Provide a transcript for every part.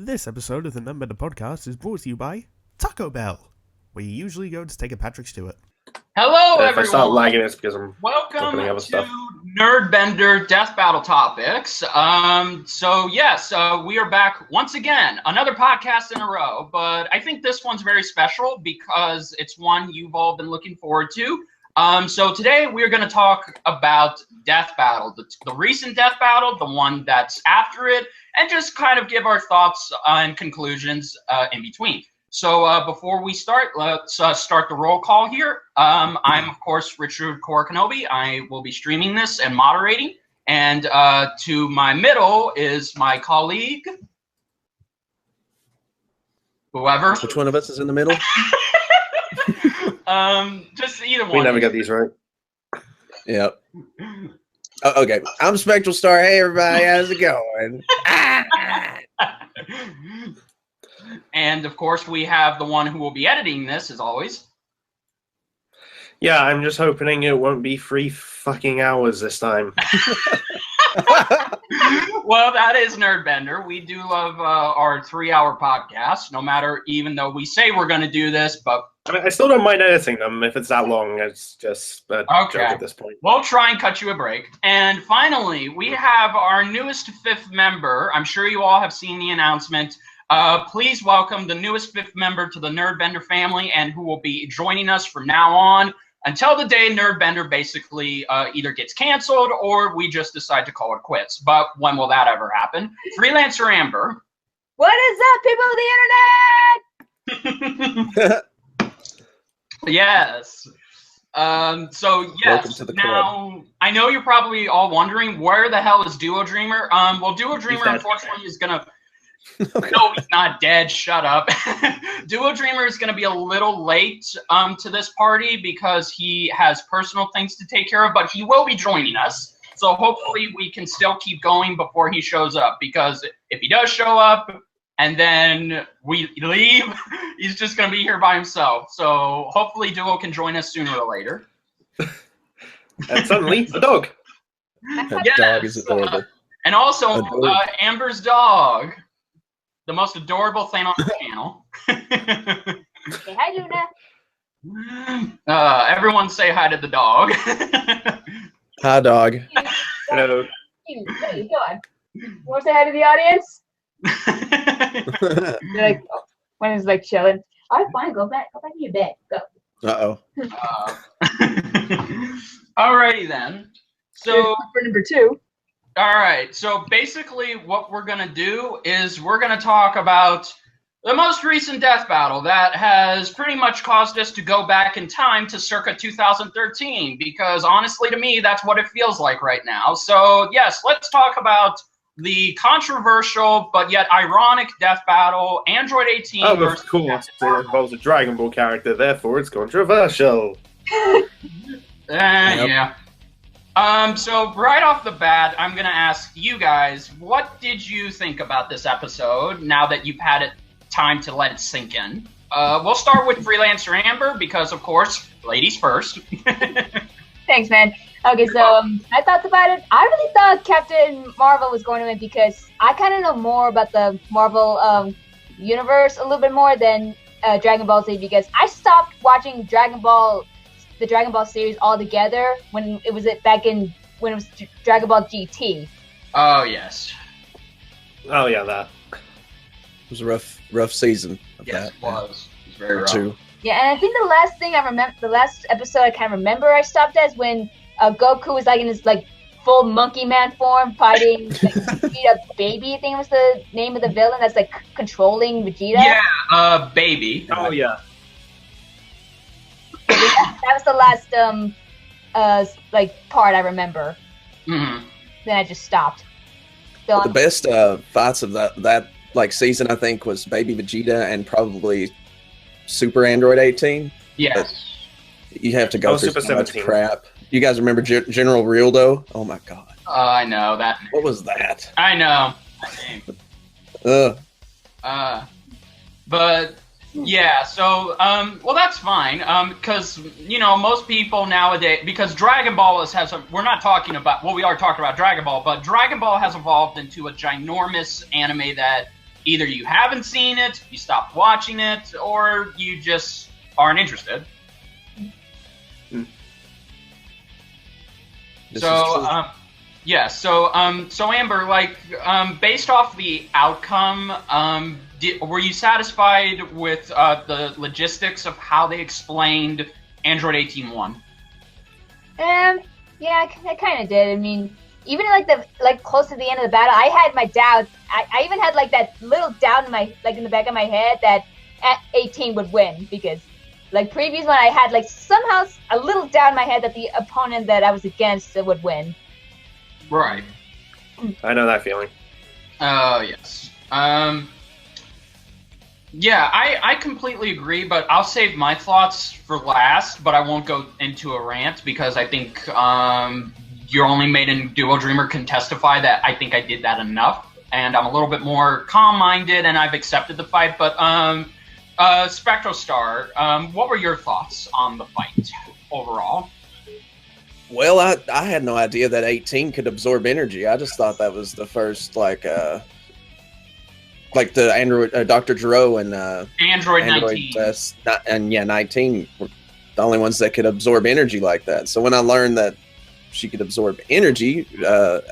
This episode of the Nerdbender Podcast is brought to you by Taco Bell, where you usually go to take a Patrick Stewart. Hello, everyone. If I start lagging, it's because I'm Welcome opening other to stuff. Nerdbender Death Battle Topics. We are back once again, another podcast in a row, but I think this one's very special because it's one you've all been looking forward to. So today we're going to talk about Death Battle, the recent Death Battle, the one that's after it, and just kind of give our thoughts and conclusions in between. So before we start, let's start the roll call here. I'm, of course, Richard Korra Kenobi. I will be streaming this and moderating. And to my middle is my colleague, whoever. Which one of us is in the middle? Just either one. We never get these right. Yep. Oh, okay. I'm SpectralStar. Hey, everybody. How's it going? And, of course, we have the one who will be editing this, as always. Yeah, I'm just hoping it won't be 3 fucking hours this time. Well, that is Nerdbender. We do love our 3-hour podcast, no matter, even though we say we're going to do this, but... I mean, I still don't mind editing them if it's that long. It's just a joke at this point. We'll try and cut you a break. And finally, we have our newest 5th member. I'm sure you all have seen the announcement. Please welcome the newest 5th member to the Nerdbender family and who will be joining us from now on until the day Nerdbender basically either gets canceled or we just decide to call it quits. But when will that ever happen? Freelancer Amber. What is up, people of the internet? Yes. So yes. Welcome to the now, club. I know you're probably all wondering where the hell is Duo Dreamer. Well, Duo Dreamer unfortunately is gonna. Okay. No, he's not dead. Shut up. Duo Dreamer is going to be a little late to this party because he has personal things to take care of, but he will be joining us. So hopefully we can still keep going before he shows up, because if he does show up and then we leave, he's just going to be here by himself. So hopefully Duo can join us sooner or later. And suddenly, a dog. That Yes, dog is adorable. And also Adorable. Amber's dog. The most adorable thing on the channel. Say hi, Luna. Everyone say hi to the dog. Hi, dog. Hello. Hey, dog. You want to say hi to the audience? They're like, oh, when it's like chilling. All right, fine. Go back to your bed. Go. Uh-oh. Alrighty then. So, For number 2. all right. So basically what we're going to do is we're going to talk about the most recent death battle that has pretty much caused us to go back in time to circa 2013, because honestly to me, that's what it feels like right now. So yes, let's talk about the controversial but yet ironic death battle, Android 18 Oh, of versus course. Captain It Marvel. involves a Dragon Ball character, therefore it's controversial. Yeah. So right off the bat, I'm going to ask you guys, what did you think about this episode now that you've had it time to let it sink in? We'll start with Freelancer Amber because, of course, ladies first. Thanks, man. Okay, so my thoughts about it. I really thought Captain Marvel was going to win because I kind of know more about the Marvel universe a little bit more than Dragon Ball Z, because I stopped watching the Dragon Ball series altogether when it was when it was Dragon Ball GT. Oh, yes. Oh, yeah, that. It was a rough season of Yes, that. it was. It was very rough. Too. Yeah, and I think the last thing I remember, the last episode I kind of remember I stopped at is when Goku was like in his like full monkey man form fighting like, Vegeta Baby. I think was the name of the villain that's like controlling Vegeta. Yeah, Baby. Oh, yeah. That was the last like part I remember. Mhm. Then I just stopped. So The best fights of that like season, I think, was Baby Vegeta and probably Super Android 18. Yes. You have to go through Super so much 17. crap. You guys remember General Rildo? Oh my god. I know that. What was that? I know. But yeah, so well, that's fine, because most people nowadays, because Dragon Ball we're not talking about, well, we are talking about Dragon Ball, but Dragon Ball has evolved into a ginormous anime that either you haven't seen it, you stopped watching it, or you just aren't interested. So, so Amber, like, based off the outcome, were you satisfied with the logistics of how they explained Android 18 won? Yeah, I kind of did. I mean, even like close to the end of the battle, I had my doubts. I even had like that little doubt in in the back of my head that 18 would win, because like previous one, I had like somehow a little doubt in my head that the opponent that I was against would win. Right. I know that feeling. Yes. Yeah, I completely agree, but I'll save my thoughts for last, but I won't go into a rant because I think your only maiden Duo Dreamer can testify that I think I did that enough, and I'm a little bit more calm-minded, and I've accepted the fight, but SpectralStar, what were your thoughts on the fight overall? Well, I had no idea that 18 could absorb energy. I just thought that was the first, like the Android, Dr. Gero and Android 19. 19 were the only ones that could absorb energy like that. So when I learned that she could absorb energy,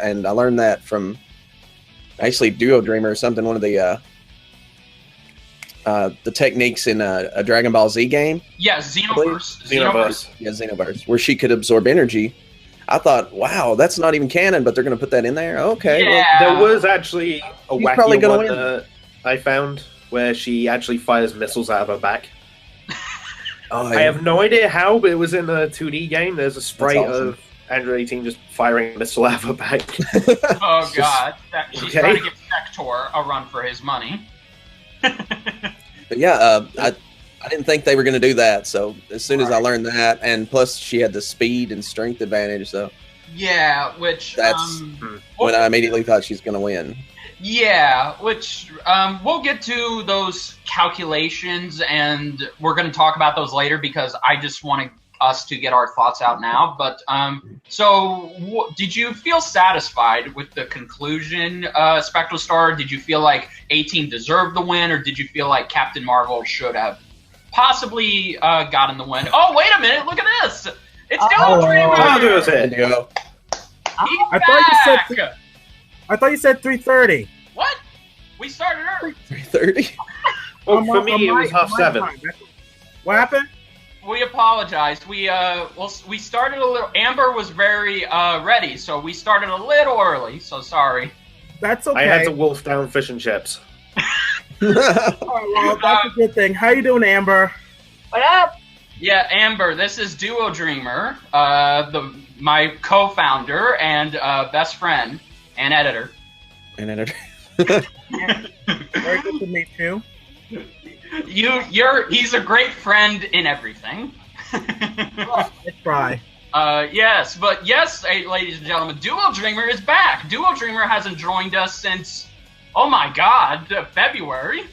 and I learned that from actually Duo Dreamer or something, one of the techniques in a Dragon Ball Z game. Yeah, Xenoverse. Yeah, Xenoverse, where she could absorb energy. I thought, wow, that's not even canon, but they're going to put that in there? Okay. Yeah. There was actually a probably wacky gonna one win. I found where she actually fires missiles out of her back. Oh, I have no idea how, but it was in a 2D game. There's a sprite awesome. of Android 18 just firing a missile out of her back. Oh, God. She's Okay. trying to give Sector a run for his money. But yeah, I didn't think they were going to do that. So as soon as I learned that, and plus she had the speed and strength advantage, so Yeah, which... that's when I immediately thought she's going to win. Yeah, which we'll get to those calculations, and we're going to talk about those later because I just want us to get our thoughts out now. But did you feel satisfied with the conclusion, SpectralStar? Did you feel like 18 deserved the win, or did you feel like Captain Marvel should have possibly gotten the win? Oh, wait a minute! Look at this! It's Duo Dreamer! Indigo. I thought you said 3:30. What? We started early. 3:30. Well, for me, it was 7:30. What happened? We apologize. We started a little. Amber was very ready, so we started a little early. So sorry. That's okay. I had to wolf down fish and chips. Oh, well, that's a good thing. How you doing, Amber? What up? Yeah, Amber. This is Duo Dreamer, my co-founder and best friend and editor. And Very good to meet you. He's a great friend in everything. I try. Yes, but yes, ladies and gentlemen, Duo Dreamer is back. Duo Dreamer hasn't joined us since, oh my God, February.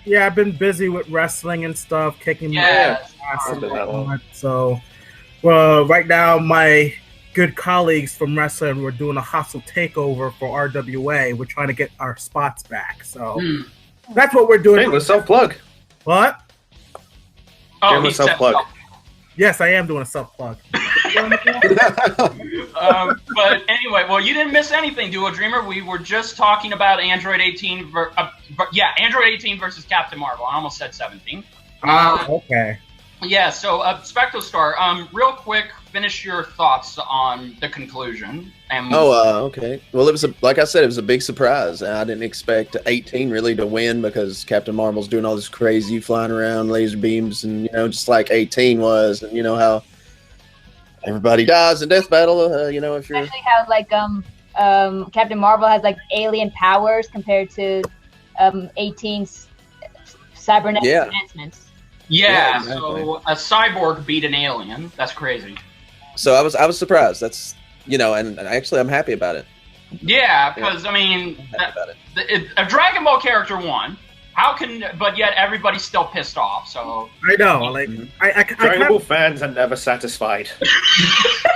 Yeah, I've been busy with wrestling and stuff, kicking my ass. It's been that long. So, well, right now my good colleagues from wrestling, we're doing a hostile takeover for RWA. We're trying to get our spots back. So that's what we're doing. Shameless self-plug. What? Oh, Shameless self-plug. Yes, I am doing a self-plug. But anyway, well, you didn't miss anything, Duo Dreamer. We were just talking about Android 18. Android 18 versus Captain Marvel. I almost said 17. Okay. Yeah. So, SpectralStar, real quick, finish your thoughts on the conclusion. And okay. Well, it was like I said, it was a big surprise. I didn't expect 18 really to win because Captain Marvel's doing all this crazy flying around, laser beams, and just like 18 was, and how everybody dies in death battle. If you're Especially how like Captain Marvel has like alien powers compared to 18's cybernetic advancements. Yeah, exactly. So a cyborg beat an alien. That's crazy. So I was surprised. That's and actually I'm happy about it. Yeah, because I mean, a Dragon Ball character won. But yet everybody's still pissed off. So I know, like Dragon Ball fans are never satisfied.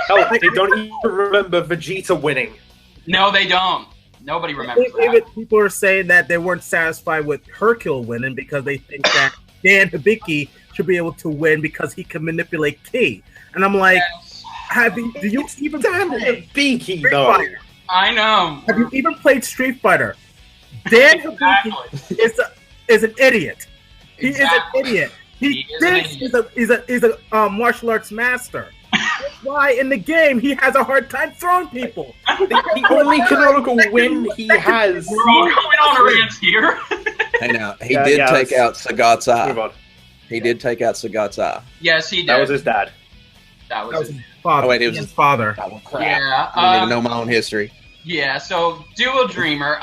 Hell, they don't even remember Vegeta winning. No, they don't. Nobody remembers Even that. people are saying that they weren't satisfied with Hercule winning because they think that Dan Hibiki should be able to win because he can manipulate ki. And I'm like, do you even play Hibiki though? Fighter? I know. Have you even played Street Fighter? Dan Hibiki is an idiot. He is an idiot. He thinks he's a martial arts master. That's why in the game he has a hard time throwing people. The only canonical win he has. We're all going on a rant here. Hey, now he did take out Sagat's eye. Move on. He did take out Sagat's eye. Yes, he did. That was his dad. That was his father. Oh wait, it was his father. Oh, crap. Yeah. I don't even know my own history. Yeah, so Duo Dreamer.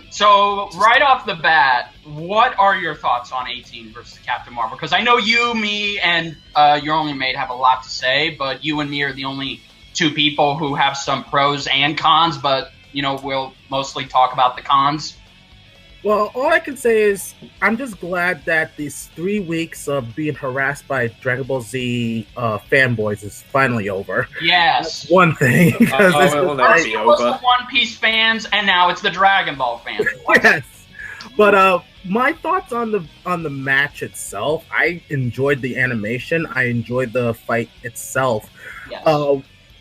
So right off the bat, what are your thoughts on 18 versus Captain Marvel? Because I know you, me, and your only mate have a lot to say, but you and me are the only two people who have some pros and cons, but, you know, we'll mostly talk about the cons. Well, all I can say is I'm just glad that these 3 weeks of being harassed by Dragon Ball Z fanboys is finally over. Yes. That's one thing. Because it was the One Piece fans, and now it's the Dragon Ball fans. Yes. But my thoughts on the match itself, I enjoyed the animation. I enjoyed the fight itself. Yes.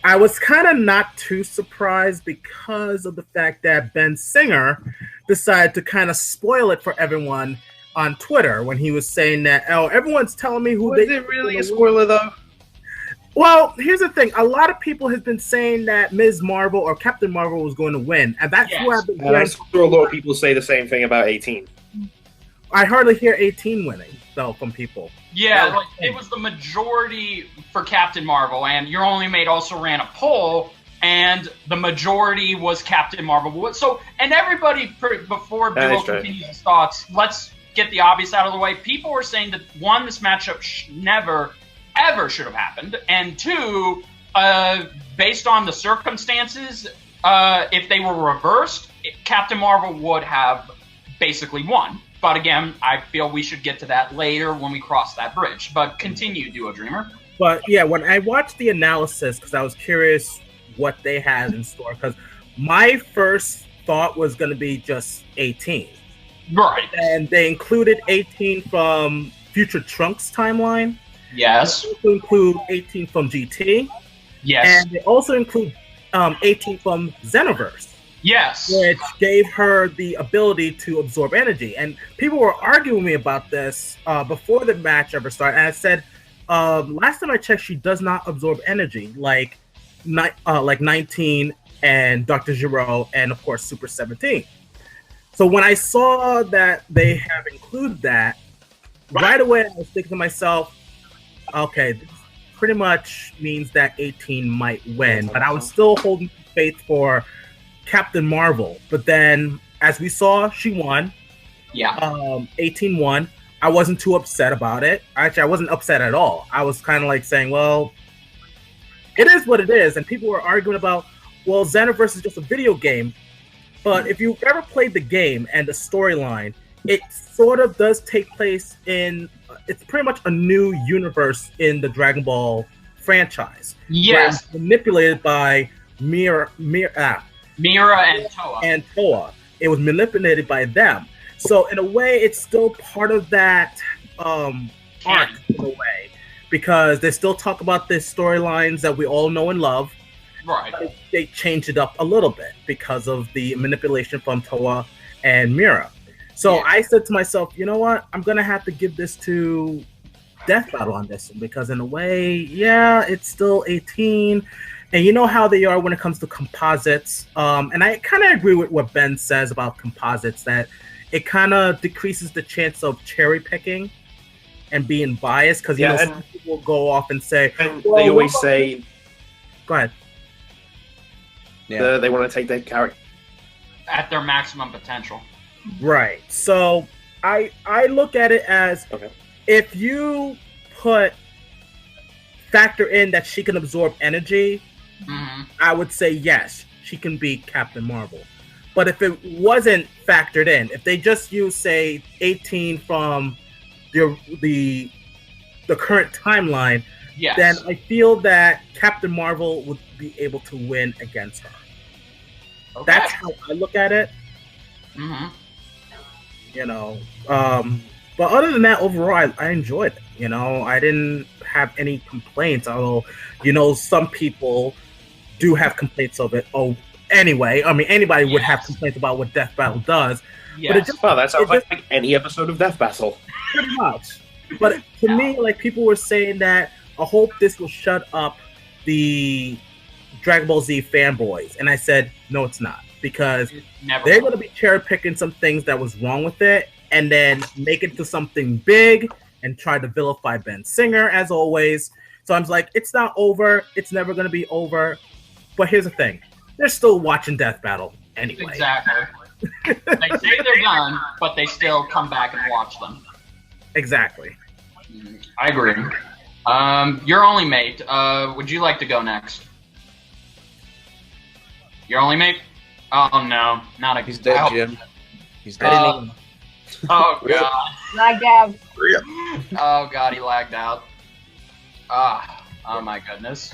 I was kind of not too surprised because of the fact that Ben Singer decided to kind of spoil it for everyone on Twitter when he was saying that, oh, everyone's telling me who Was it really a spoiler though? Well, here's the thing. A lot of people have been saying that Ms. Marvel or Captain Marvel was going to win, and that's who I've been hearing. I saw a lot of people say the same thing about 18. I hardly hear 18 winning, though, from people. Yeah, like, it was the majority for Captain Marvel, and your only mate also ran a poll, and the majority was Captain Marvel. So, and everybody, before Bill continues his thoughts, let's get the obvious out of the way. People were saying that, one, this matchup never, ever should have happened, and two, based on the circumstances, if they were reversed, Captain Marvel would have basically won. But again, I feel we should get to that later when we cross that bridge. But continue, Duo Dreamer. But yeah, when I watched the analysis, because I was curious what they had in store, because my first thought was going to be just 18. Right. And they included 18 from Future Trunks timeline. Yes. They also include 18 from GT. Yes. And they also include 18 from Xenoverse. Yes. Which gave her the ability to absorb energy. And people were arguing with me about this before the match ever started. And I said, last time I checked, she does not absorb energy like 19 and Dr. Giro and, of course, Super 17. So when I saw that they have included that, right away I was thinking to myself, okay, this pretty much means that 18 might win. But I was still holding faith for Captain Marvel, but then as we saw, she won. Yeah. 18 won. I wasn't too upset about it. Actually, I wasn't upset at all. I was kind of like saying, well, it is what it is. And people were arguing about, well, Xenoverse is just a video game. But if you've ever played the game and the storyline, it sort of does take place in, it's pretty much a new universe in the Dragon Ball franchise. Yes. Manipulated by Mira and Toa. And Toa. It was manipulated by them. So in a way, it's still part of that arc in a way, because they still talk about the storylines that we all know and love. Right. They changed it up a little bit because of the manipulation from Toa and Mira. So I said to myself, you know what? I'm going to have to give this to Death Battle on this one, because in a way, yeah, it's still 18. And you know how they are when it comes to composites. And I kind of agree with what Ben says about composites, that it kind of decreases the chance of cherry picking and being biased, because you know some people go off and say, and they always say, go ahead. Yeah, they want to take their character at their maximum potential. Right. So I look at it as, if you factor in that she can absorb energy, I would say yes, she can beat Captain Marvel. But if it wasn't factored in, if they just use, say, 18 from the current timeline, then I feel that Captain Marvel would be able to win against her. Okay. That's how I look at it. Mm-hmm. You know, but other than that, overall, I enjoyed it. You know, I didn't have any complaints. Although, you know, some people do have complaints of it. Oh, anyway, I mean, anybody would have complaints about what Death Battle does. Yes. But it just, Well, that sounds like any episode of Death Battle. pretty much. But to me, like, people were saying that I hope this will shut up the Dragon Ball Z fanboys, and I said no, it's not, because they're going to be cherry picking some things that was wrong with it, and then make it to something big and try to vilify Ben Singer as always. So I'm like, it's not over. It's never going to be over. But here's the thing: they're still watching Death Battle anyway. Exactly. They say they're done, but they still come back and watch them. Exactly. I agree. Your only mate. Would you like to go next? Your only mate? Oh no, not a. He's dead, Jim. He's dead. Oh god. Lagged out. Oh god, he lagged out. Oh my goodness.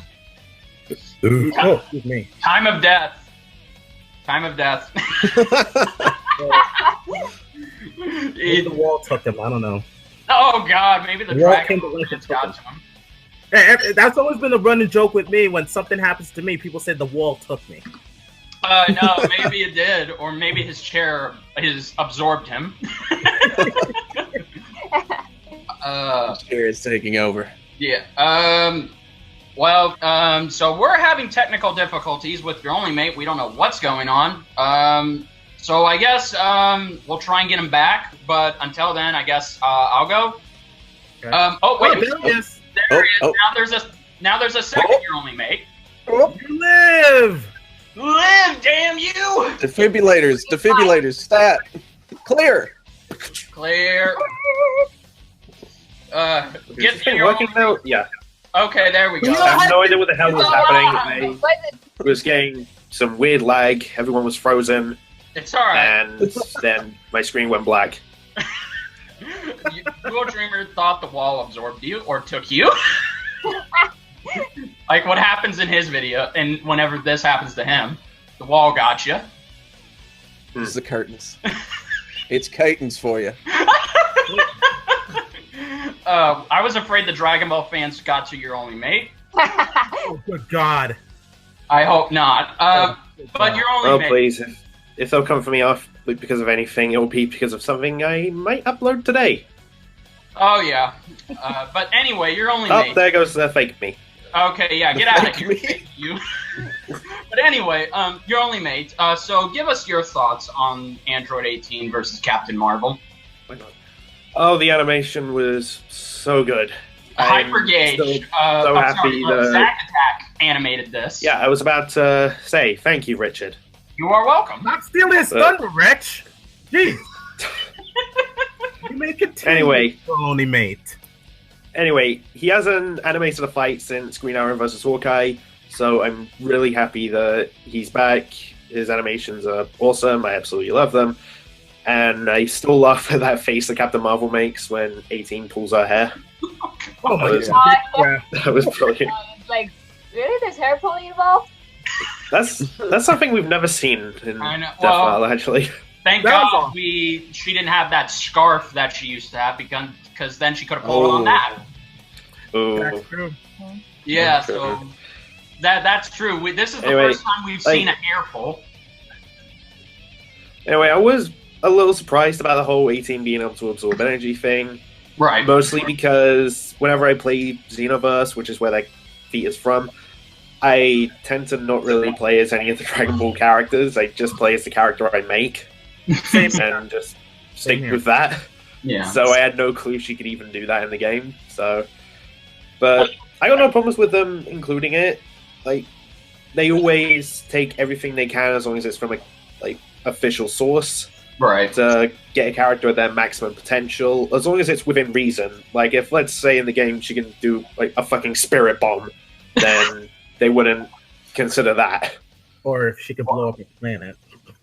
Oh, excuse me. Time of death. Time of death. Maybe the wall took him. I don't know. Oh god, maybe the Wall dragon came to life and just took got him. to him. Hey, that's always been a running joke with me. When something happens to me, people say the wall took me. No, maybe it did, or maybe his chair has absorbed him. Chair is taking over. Yeah. So we're having technical difficulties with your only mate. We don't know what's going on. So I guess we'll try and get him back. But until then, I guess I'll go. Okay. Oh wait, there he is. there he is. Now there's a second your only mate. You live. Live, damn you! Defibrillators, stat. Clear. Clear. Is Get this thing your working only- now? Yeah. Okay, there we go. I have no idea what the hell was happening. What is it? I was getting some weird lag. Everyone was frozen, It's alright. and then my screen went black. Dual Dreamer thought the wall absorbed you or took you. Like what happens in his video, and whenever this happens to him, the wall got you. This is the curtains. It's curtains for you. I was afraid the Dragon Ball fans got to your only mate. Oh, good God. I hope not. But your only Oh, mate. please. If they'll come for me off because of anything, it'll be because of something I might upload today. Oh yeah. But anyway, your only Oh, mate. there goes the fake me. Okay, yeah, get out of Fake here. me. Thank you. But anyway, your only mate. So give us your thoughts on Android 18 versus Captain Marvel. Oh, the animation was so good. I'm Hypergauge. still so happy that- Zack Attack animated this. Yeah, I was about to say thank you, Richard. You are welcome. Not stealing his thunder, Rich. Jeez. You may continue. Anyway. Your only mate. Anyway, he hasn't animated a fight since Green Arrow vs. Hawkeye, so I'm really happy that he's back. His animations are awesome. I absolutely love them. And I still laugh at that face that Captain Marvel makes when 18 pulls her hair. Oh my That God. God. That was brilliant. It's like, really? There's hair pulling involved? That's something we've never seen in I know. Death Well- Battle, actually. Thank That was God awesome. she didn't have that scarf that she used to have because then she could have pulled on that. Ooh. That's true. Yeah, That's so true. that's true. This is the Anyway, first time we've like- seen a hair pull. Anyway, I was a little surprised about the whole 18 being able to absorb energy thing. Right. Mostly because whenever I play Xenoverse, which is where that feat is from, I tend to not really play as any of the Dragon Ball characters. I just play as the character I make Same and just stick here. with that. Yeah. So I had no clue she could even do that in the game. So, but I got no problems with them including it. Like, they always take everything they can as long as it's from a official source Right. to get a character at their maximum potential, as long as it's within reason. Like, if, let's say, in the game she can do, like, a fucking spirit bomb, then they wouldn't consider that. Or if she could blow up a planet.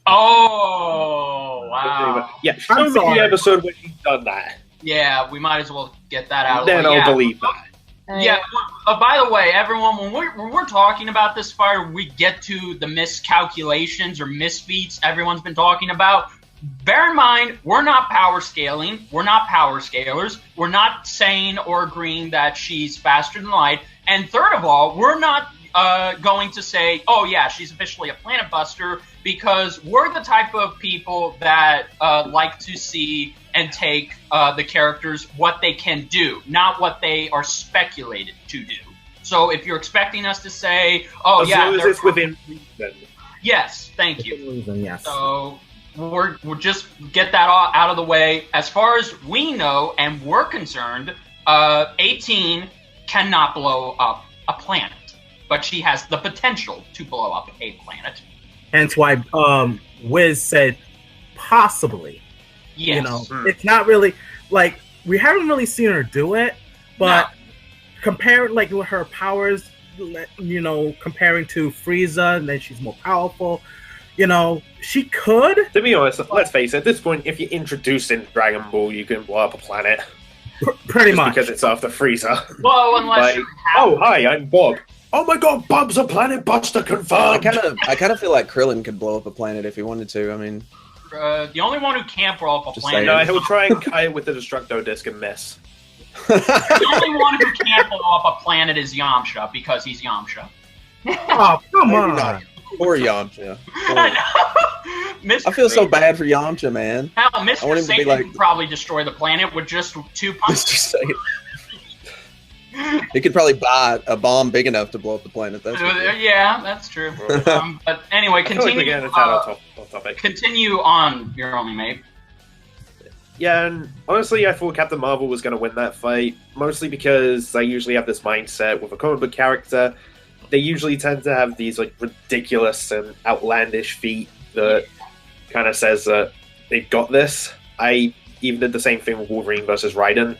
Oh wow. Yeah, show me sorry. the episode where she's done that. Yeah, we might as well get that out of the Then way. I'll Yeah. believe that. Yeah. By the way, everyone, when we're talking about this fight, we get to the miscalculations or misfeats everyone's been talking about. Bear in mind, we're not power scaling. We're not power scalers. We're not saying or agreeing that she's faster than light. And third of all, we're not going to say, oh yeah, she's officially a planet buster, because we're the type of people that like to see and take the characters what they can do, not what they are speculated to do. So if you're expecting us to say, oh as yeah, long as it's within reason. Yes, thank you. Reason, yes. So we'll just get that all out of the way. As far as we know and we're concerned, 18 cannot blow up a planet, but she has the potential to blow up a planet. Hence why Wiz said possibly. Yes. You know, it's not really like we haven't really seen her do it, but comparing like with her powers, you know, comparing to Frieza, and then she's more powerful. You know, she could. To be honest, let's face it. At this point, if you're introducing Dragon Ball, you can blow up a planet. Pretty Just much because it's after Frieza. Well, unless Like, oh hi, I'm Bob. Oh my God, Bob's a planet buster confirmed. I kind of feel like Krillin could blow up a planet if he wanted to. I mean, the only one who can't blow up a Just planet. No, he'll try and kite it with the Destructo Disc and miss. The only one who can't blow up a planet is Yamcha, because he's Yamcha. Oh, come maybe on. not. Poor Yamcha. Mr. I feel so bad for Yamcha, man. Hell, I want Mr. him to be Satan like- could probably destroy the planet with just 2 punches. Mr. Satan. He could probably buy a bomb big enough to blow up the planet. That's for sure. Yeah, that's true. But anyway, I feel like we're continue. getting a tad off topic. Continue on, your only mate. Yeah, and honestly, I thought Captain Marvel was going to win that fight, mostly because I usually have this mindset with a comic book character. They usually tend to have these like ridiculous and outlandish feat that kind of says that they've got this. I even did the same thing with Wolverine versus Raiden,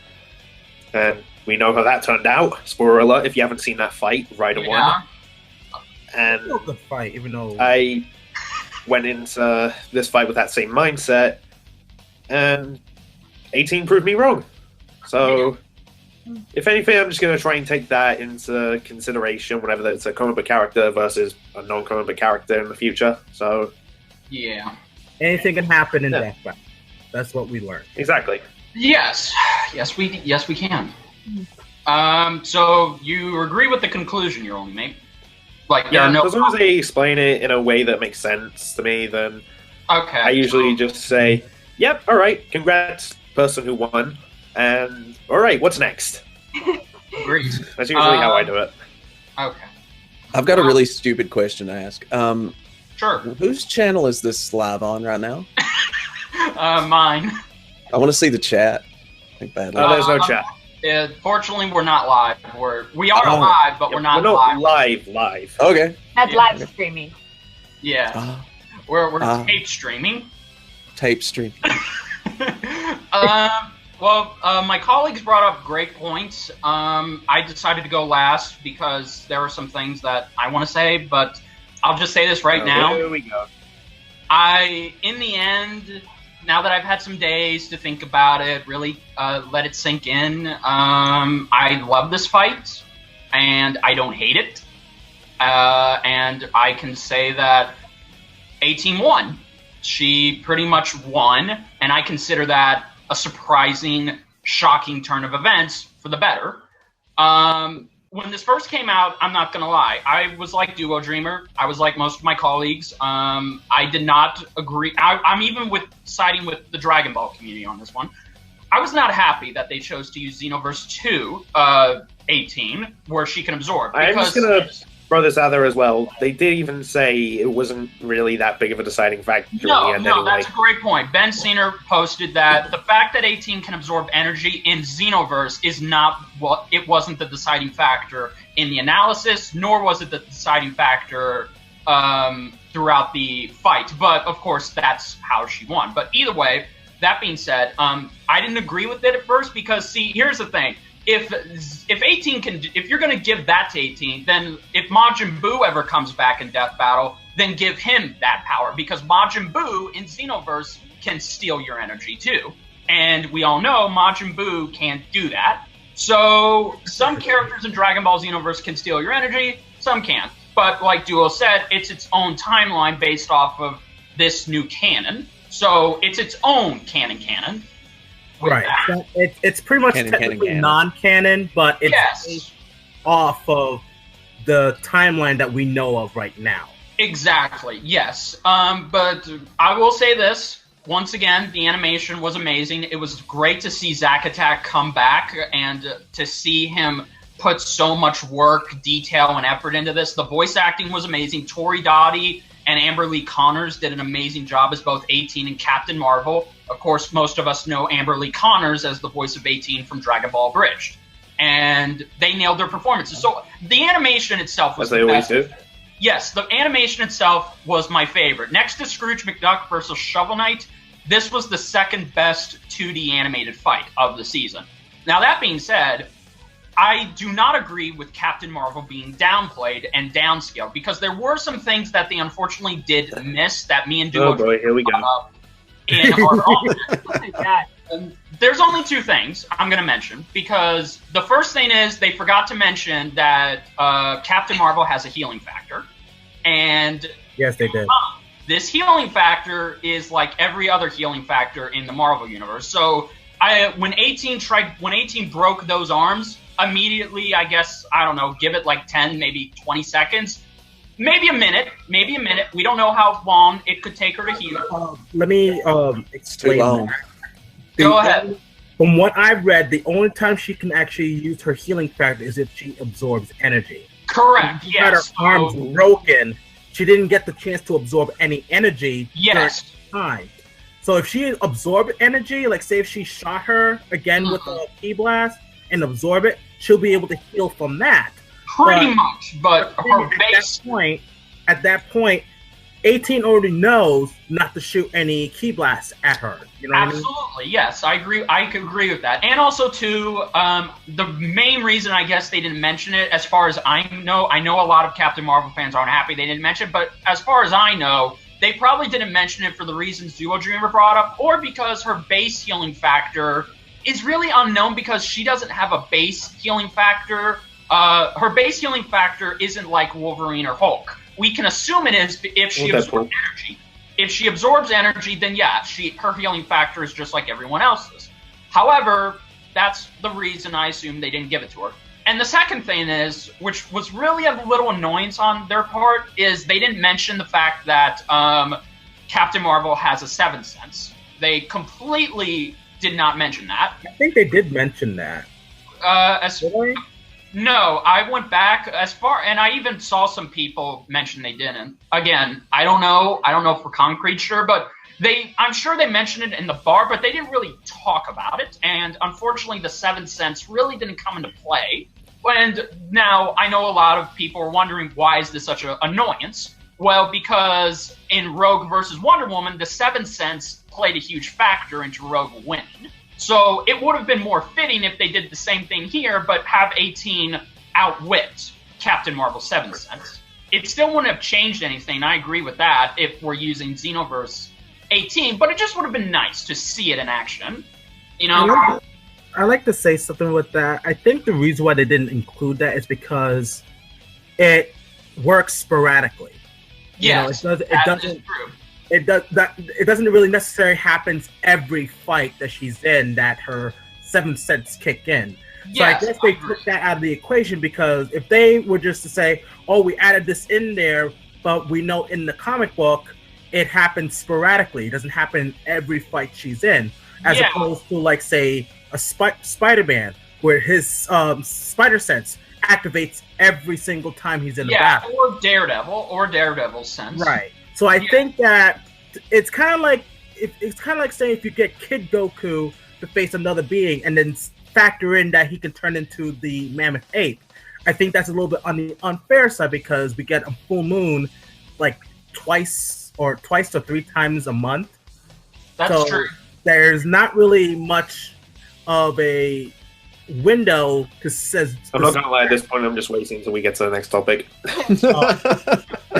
and we know how that turned out. Spoiler alert, if you haven't seen that fight, Raiden won. And Still a good fight, even though I went into this fight with that same mindset, and 18 proved me wrong. So, if anything, I'm just going to try and take that into consideration whenever it's a comic book character versus a non-comic book character in the future. So, Yeah. anything can happen in Yeah. Death Battle. That's what we learned. exactly. Yes, we can. So you agree with the conclusion, your only mate? Like, there Yeah, are no. as long as they explain it in a way that makes sense to me, then Okay. I usually just say, yep, all right, congrats, person who won, and all right, what's next? Agreed. That's usually how I do it. Okay. I've got a really stupid question to ask. Sure. Whose channel is this live on right now? Mine. I want to see the chat. I think badly. Oh, there's no chat. Fortunately, we're not live. We are Oh. live, but we're not live. live. Okay. That's Yeah. live streaming. Yeah. Ah, We're tape streaming. tape stream. Well, my colleagues brought up great points. I decided to go last because there are some things that I want to say, but I'll just say this right now. Here we go. In the end, now that I've had some days to think about it, really let it sink in, I love this fight, and I don't hate it. And I can say that 18 won. She pretty much won, and I consider that a surprising, shocking turn of events for the better. When this first came out, I'm not going to lie, I was like Duo Dreamer. I was like most of my colleagues. I did not agree. I'm even siding with the Dragon Ball community on this one. I was not happy that they chose to use Xenoverse 2 18, where she can absorb. I'm just going to throw this out there as well. They did even say it wasn't really that big of a deciding factor in the end anyway. That's a great point. Ben Senior posted that the fact that 18 can absorb energy in Xenoverse is not what it wasn't the deciding factor in the analysis, nor was it the deciding factor throughout the fight. But of course, that's how she won. But either way, that being said, I didn't agree with it at first because, see, here's the thing. If 18 can, if you're going to give that to 18, then if Majin Buu ever comes back in Death Battle, then give him that power, because Majin Buu in Xenoverse can steal your energy too, and we all know Majin Buu can't do that. So some characters in Dragon Ball Z universe can steal your energy, some can't. But like Duo said, it's its own timeline based off of this new canon. So it's its own canon. Right. So it's pretty much technically non-canon, but it's based off of the timeline that we know of right now. Exactly, yes. But I will say this. Once again, the animation was amazing. It was great to see Zack Attack come back and to see him put so much work, detail, and effort into this. The voice acting was amazing. Tori Dottie and Amber Lee Connors did an amazing job as both 18 and Captain Marvel. Of course, most of us know Amber Lee Connors as the voice of 18 from Dragon Ball Bridged. And they nailed their performances. So the animation itself was the best. Always do. Yes, the animation itself was my favorite. Next to Scrooge McDuck versus Shovel Knight, this was the second best 2D animated fight of the season. Now, that being said, I do not agree with Captain Marvel being downplayed and downscaled, because there were some things that they unfortunately did miss that me and Duo here we go. In our own. There's only two things I'm going to mention, because the first thing is they forgot to mention that Captain Marvel has a healing factor. And yes, they did. This healing factor is like every other healing factor in the Marvel universe. So when 18 broke those arms, immediately, I guess, I don't know, give it like 10, maybe 20 seconds. Maybe a minute. We don't know how long it could take her to heal. Let me explain. Too long. Go ahead. From what I've read, the only time she can actually use her healing factor is if she absorbs energy. Correct, She had her arms broken. She didn't get the chance to absorb any energy during the time. So if she absorbed energy, like say if she shot her again with a ki blast and absorb it, she'll be able to heal from that. Pretty much, but her base... At that point, 18 already knows not to shoot any ki blasts at her. You know what Absolutely, I mean? yes, I agree. I can agree with that. And also, too, the main reason I guess they didn't mention it, as far as I know a lot of Captain Marvel fans aren't happy they didn't mention it, but as far as I know, they probably didn't mention it for the reasons Duo Dreamer brought up, or because her base healing factor is really unknown, because she doesn't have a base healing factor. Her base healing factor isn't like Wolverine or Hulk. We can assume it is if she absorbs energy. If she absorbs energy, then yeah, her healing factor is just like everyone else's. However, that's the reason I assume they didn't give it to her. And the second thing is, which was really a little annoyance on their part, is they didn't mention the fact that Captain Marvel has a 7th sense. They completely did not mention that. I think they did mention that. No, I went back as far, and I even saw some people mention they didn't. Again, I don't know for concrete sure, but I'm sure they mentioned it in the bar, but they didn't really talk about it. And unfortunately, the 7th sense really didn't come into play. And now I know a lot of people are wondering, why is this such an annoyance? Well, because in Rogue versus Wonder Woman, the 7th sense played a huge factor into Rogue winning. So it would have been more fitting if they did the same thing here, but have 18 outwit Captain Marvel's 7th sense. It still wouldn't have changed anything, I agree with that, if we're using Xenoverse 18, but it just would have been nice to see it in action. You know? I like to say something with that. I think the reason why they didn't include that is because it works sporadically. Yes, it doesn't really necessarily happen every fight that she's in that her 7th sense kick in. So I guess they took that out of the equation, because if they were just to say, oh, we added this in there, but we know in the comic book it happens sporadically. It doesn't happen every fight she's in. As opposed to, like, say, a Spider-Man, where his spider sense activates every single time he's in a battle. Or Daredevil's sense. Right. So I think that it's kind of like saying if you get Kid Goku to face another being and then factor in that he can turn into the Mammoth Ape. I think that's a little bit on the unfair side, because we get a full moon like twice or 3 times a month. That's true. There's not really much of a window to says. I'm not gonna lie. At this point, I'm just waiting until we get to the next topic. There's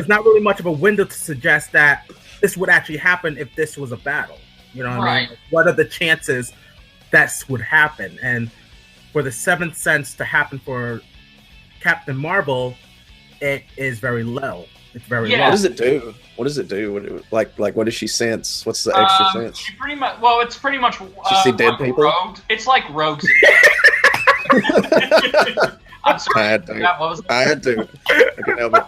not really much of a window to suggest that this would actually happen if this was a battle. You know what I mean? What are the chances that would happen? And for the seventh sense to happen for Captain Marvel, it is very low. It's very low. What does it do? What does it do? Like what does she sense? What's the extra sense? She pretty much. Well, it's pretty much. She see dead people. Rogue. It's like rogues. I'm sorry. I had to. What was that? I had to. I can help it.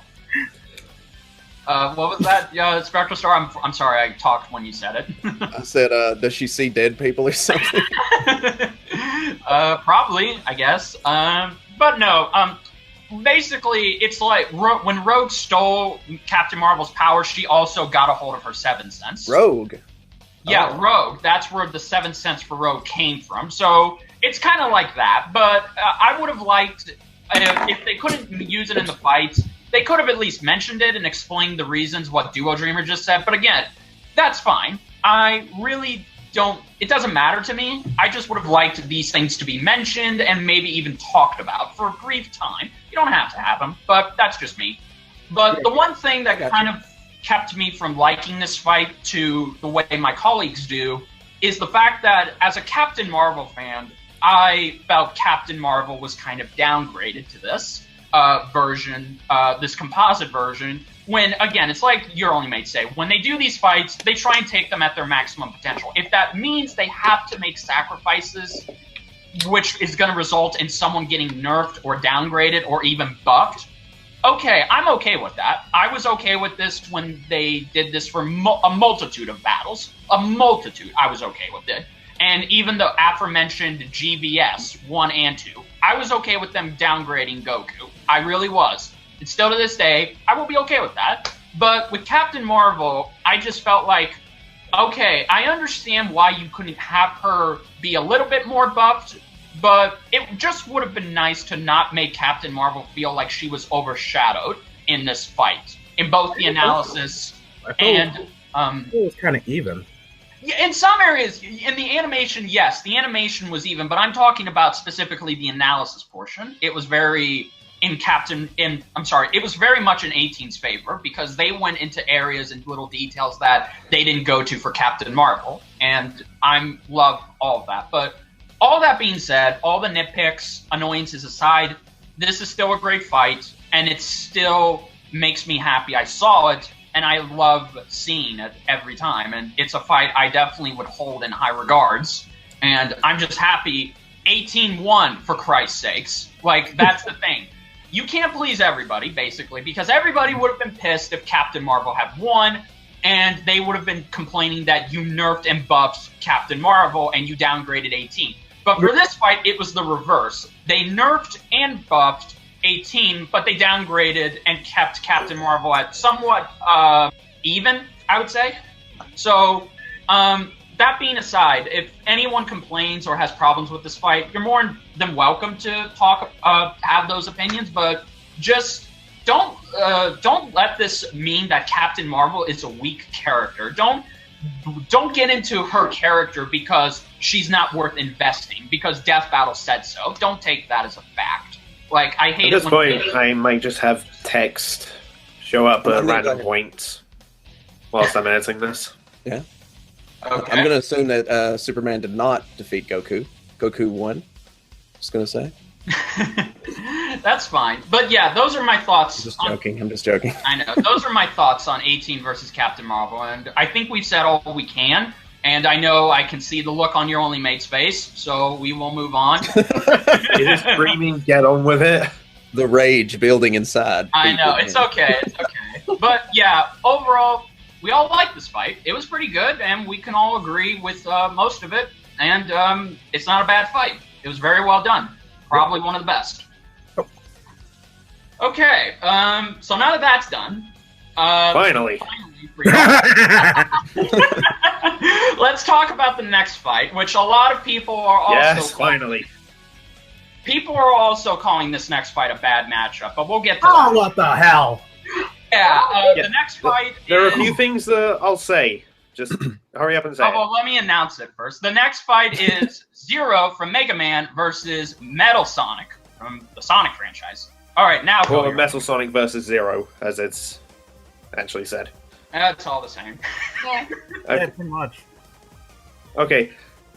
What was that? SpectralStar. I'm sorry. I talked when you said it. I said, does she see dead people or something? Probably, I guess. But no. Basically, it's like when Rogue stole Captain Marvel's power, she also got a hold of her seventh sense. Rogue. Yeah, Rogue. That's where the seventh sense for Rogue came from. So it's kind of like that. But I would have liked if they couldn't use it in the fights, they could have at least mentioned it and explained the reasons what Duo Dreamer just said. But again, that's fine. I really don't. It doesn't matter to me. I just would have liked these things to be mentioned and maybe even talked about for a brief time. You don't have to have them, but that's just me. But the one thing that kind of kept me from liking this fight to the way my colleagues do is the fact that as a Captain Marvel fan, I felt Captain Marvel was kind of downgraded to this version, this composite version, when, again, it's like your only mates say, when they do these fights, they try and take them at their maximum potential. If that means they have to make sacrifices, which is going to result in someone getting nerfed or downgraded or even buffed, okay, I'm okay with that. I was okay with this when they did this for a multitude of battles. A multitude, I was okay with it. And even the aforementioned GVS 1 and 2, I was okay with them downgrading Goku. I really was. And still to this day, I will be okay with that. But with Captain Marvel, I just felt like, okay, I understand why you couldn't have her be a little bit more buffed, but it just would have been nice to not make Captain Marvel feel like she was overshadowed in this fight, in both the analysis and... it was kind of even. Yeah, in some areas, in the animation, yes, the animation was even, but I'm talking about specifically the analysis portion. It was very... it was very much in 18's favor because they went into areas and little details that they didn't go to for Captain Marvel, and I love all of that. But all that being said, all the nitpicks, annoyances aside, this is still a great fight, and it still makes me happy I saw it, and I love seeing it every time, and it's a fight I definitely would hold in high regards, and I'm just happy 18 won, for Christ's sakes. Like, that's the thing. You can't please everybody, basically, because everybody would have been pissed if Captain Marvel had won, and they would have been complaining that you nerfed and buffed Captain Marvel and you downgraded 18. But for this fight, it was the reverse. They nerfed and buffed 18, but they downgraded and kept Captain Marvel at somewhat even, I would say. So, that being aside, if anyone complains or has problems with this fight, you're more than welcome to have those opinions, but just don't let this mean that Captain Marvel is a weak character. Don't get into her character because she's not worth investing, because Death Battle said so. Don't take that as a fact. Like, I hate it. At this point, I might just have text show up at random points whilst I'm editing this. Yeah. Okay. I'm going to assume that Superman did not defeat Goku. Goku won. Just going to say. That's fine. But yeah, those are my thoughts. I'm just joking. I know. Those are my thoughts on 18 versus Captain Marvel. And I think we've said all we can. And I know I can see the look on your only mate's face. So we will move on. It is screaming, get on with it. The rage building inside. I know. It's okay. It's okay. But yeah, overall, we all liked this fight. It was pretty good, and we can all agree with most of it. And it's not a bad fight. It was very well done. Probably one of the best. Okay, so now that that's done... Finally. Let's talk about the next fight, which a lot of people are also... Yes, finally. People are also calling this next fight a bad matchup, but we'll get to that. Oh, what the hell? Yeah, the next fight There are a few things that I'll say. Just hurry up and say it. Well, let me announce it first. The next fight is Zero from Mega Man versus Metal Sonic from the Sonic franchise. All right, now go. Or Metal Sonic versus Zero, as it's actually said. It's all the same. Yeah. Yeah, pretty much. Okay.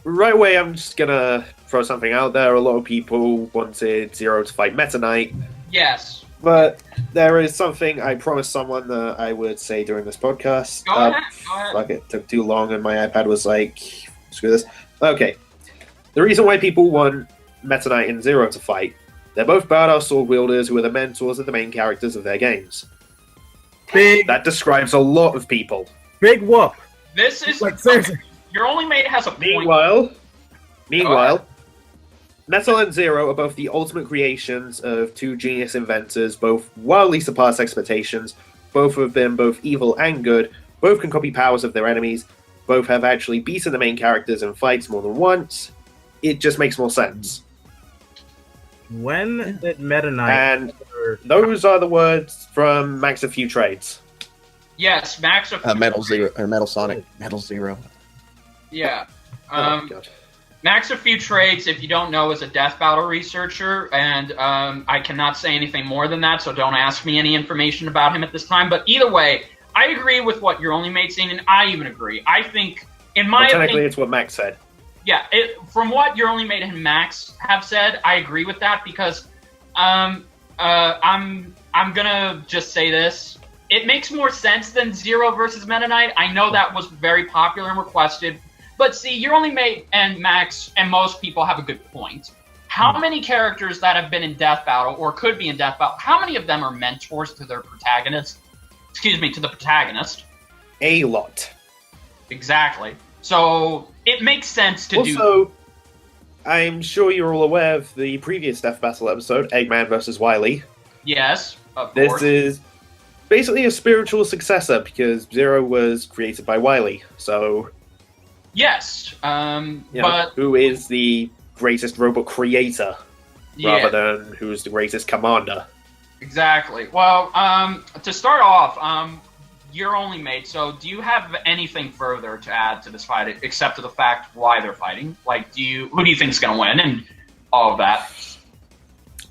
right away, I'm just gonna throw something out there. A lot of people wanted Zero to fight Meta Knight, Yes. but there is something I promised someone that I would say during this podcast. Go ahead. Go ahead. Fuck it, took too long, and my iPad was like, screw this. Okay, the reason why people want Meta Knight and Zero to fight, they're both badass sword wielders who are the mentors of the main characters of their games. That describes a lot of people. Big whoop. This is Like, seriously. Your only mate has a point. Meanwhile, Metal and Zero are both the ultimate creations of two genius inventors, both wildly surpass expectations. Both have been both evil and good. Both can copy powers of their enemies. Both have actually beaten the main characters in fights more than once. It just makes more sense. When did Meta Knight... And those are the words from Max a Few Trades. Yes, Max of Metal Zero or Metal Sonic. Metal Zero. Yeah. Oh, God. Max a Few Trades, if you don't know, is a death battle researcher, and I cannot say anything more than that, so don't ask me any information about him at this time. But either way, I agree with what you're only mate saying, and I even agree. I think, in my Technically, opinion, it's what Max said. yeah, from what your only mate and Max have said, I agree with that because I'm gonna just say this. It makes more sense than Zero versus Meta Knight. I know that was very popular and requested. But see, your only mate and Max and most people have a good point. How many characters that have been in Death Battle or could be in Death Battle, how many of them are mentors to their protagonist? Excuse me, to the protagonist. A lot. Exactly. So it makes sense to do. Also, I'm sure you're all aware of the previous Death Battle episode, Eggman versus Wily. Yes, of This course. is basically a spiritual successor because Zero was created by Wily. So, Yes, you know, but who is the greatest robot creator yeah, rather than who's the greatest commander? exactly. Well, to start off, you're only mate. So, do you have anything further to add to this fight except for the fact why they're fighting? Like, who do you think is going to win and all of that?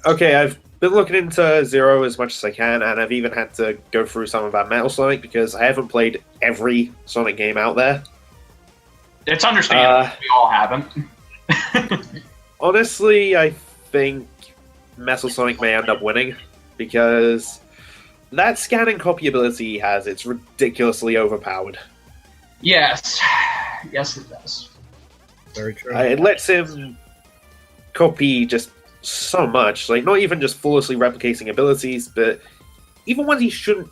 Okay, I've been looking into Zero as much as I can, and I've even had to go through some about Metal Sonic because I haven't played every Sonic game out there. It's understandable. We all haven't. Honestly, I think Metal Sonic may end up winning because that scan and copy ability he has, it's ridiculously overpowered. Yes. Yes, it does. Very true. It lets him copy just so much, like not even just flawlessly replicating abilities, but even ones he shouldn't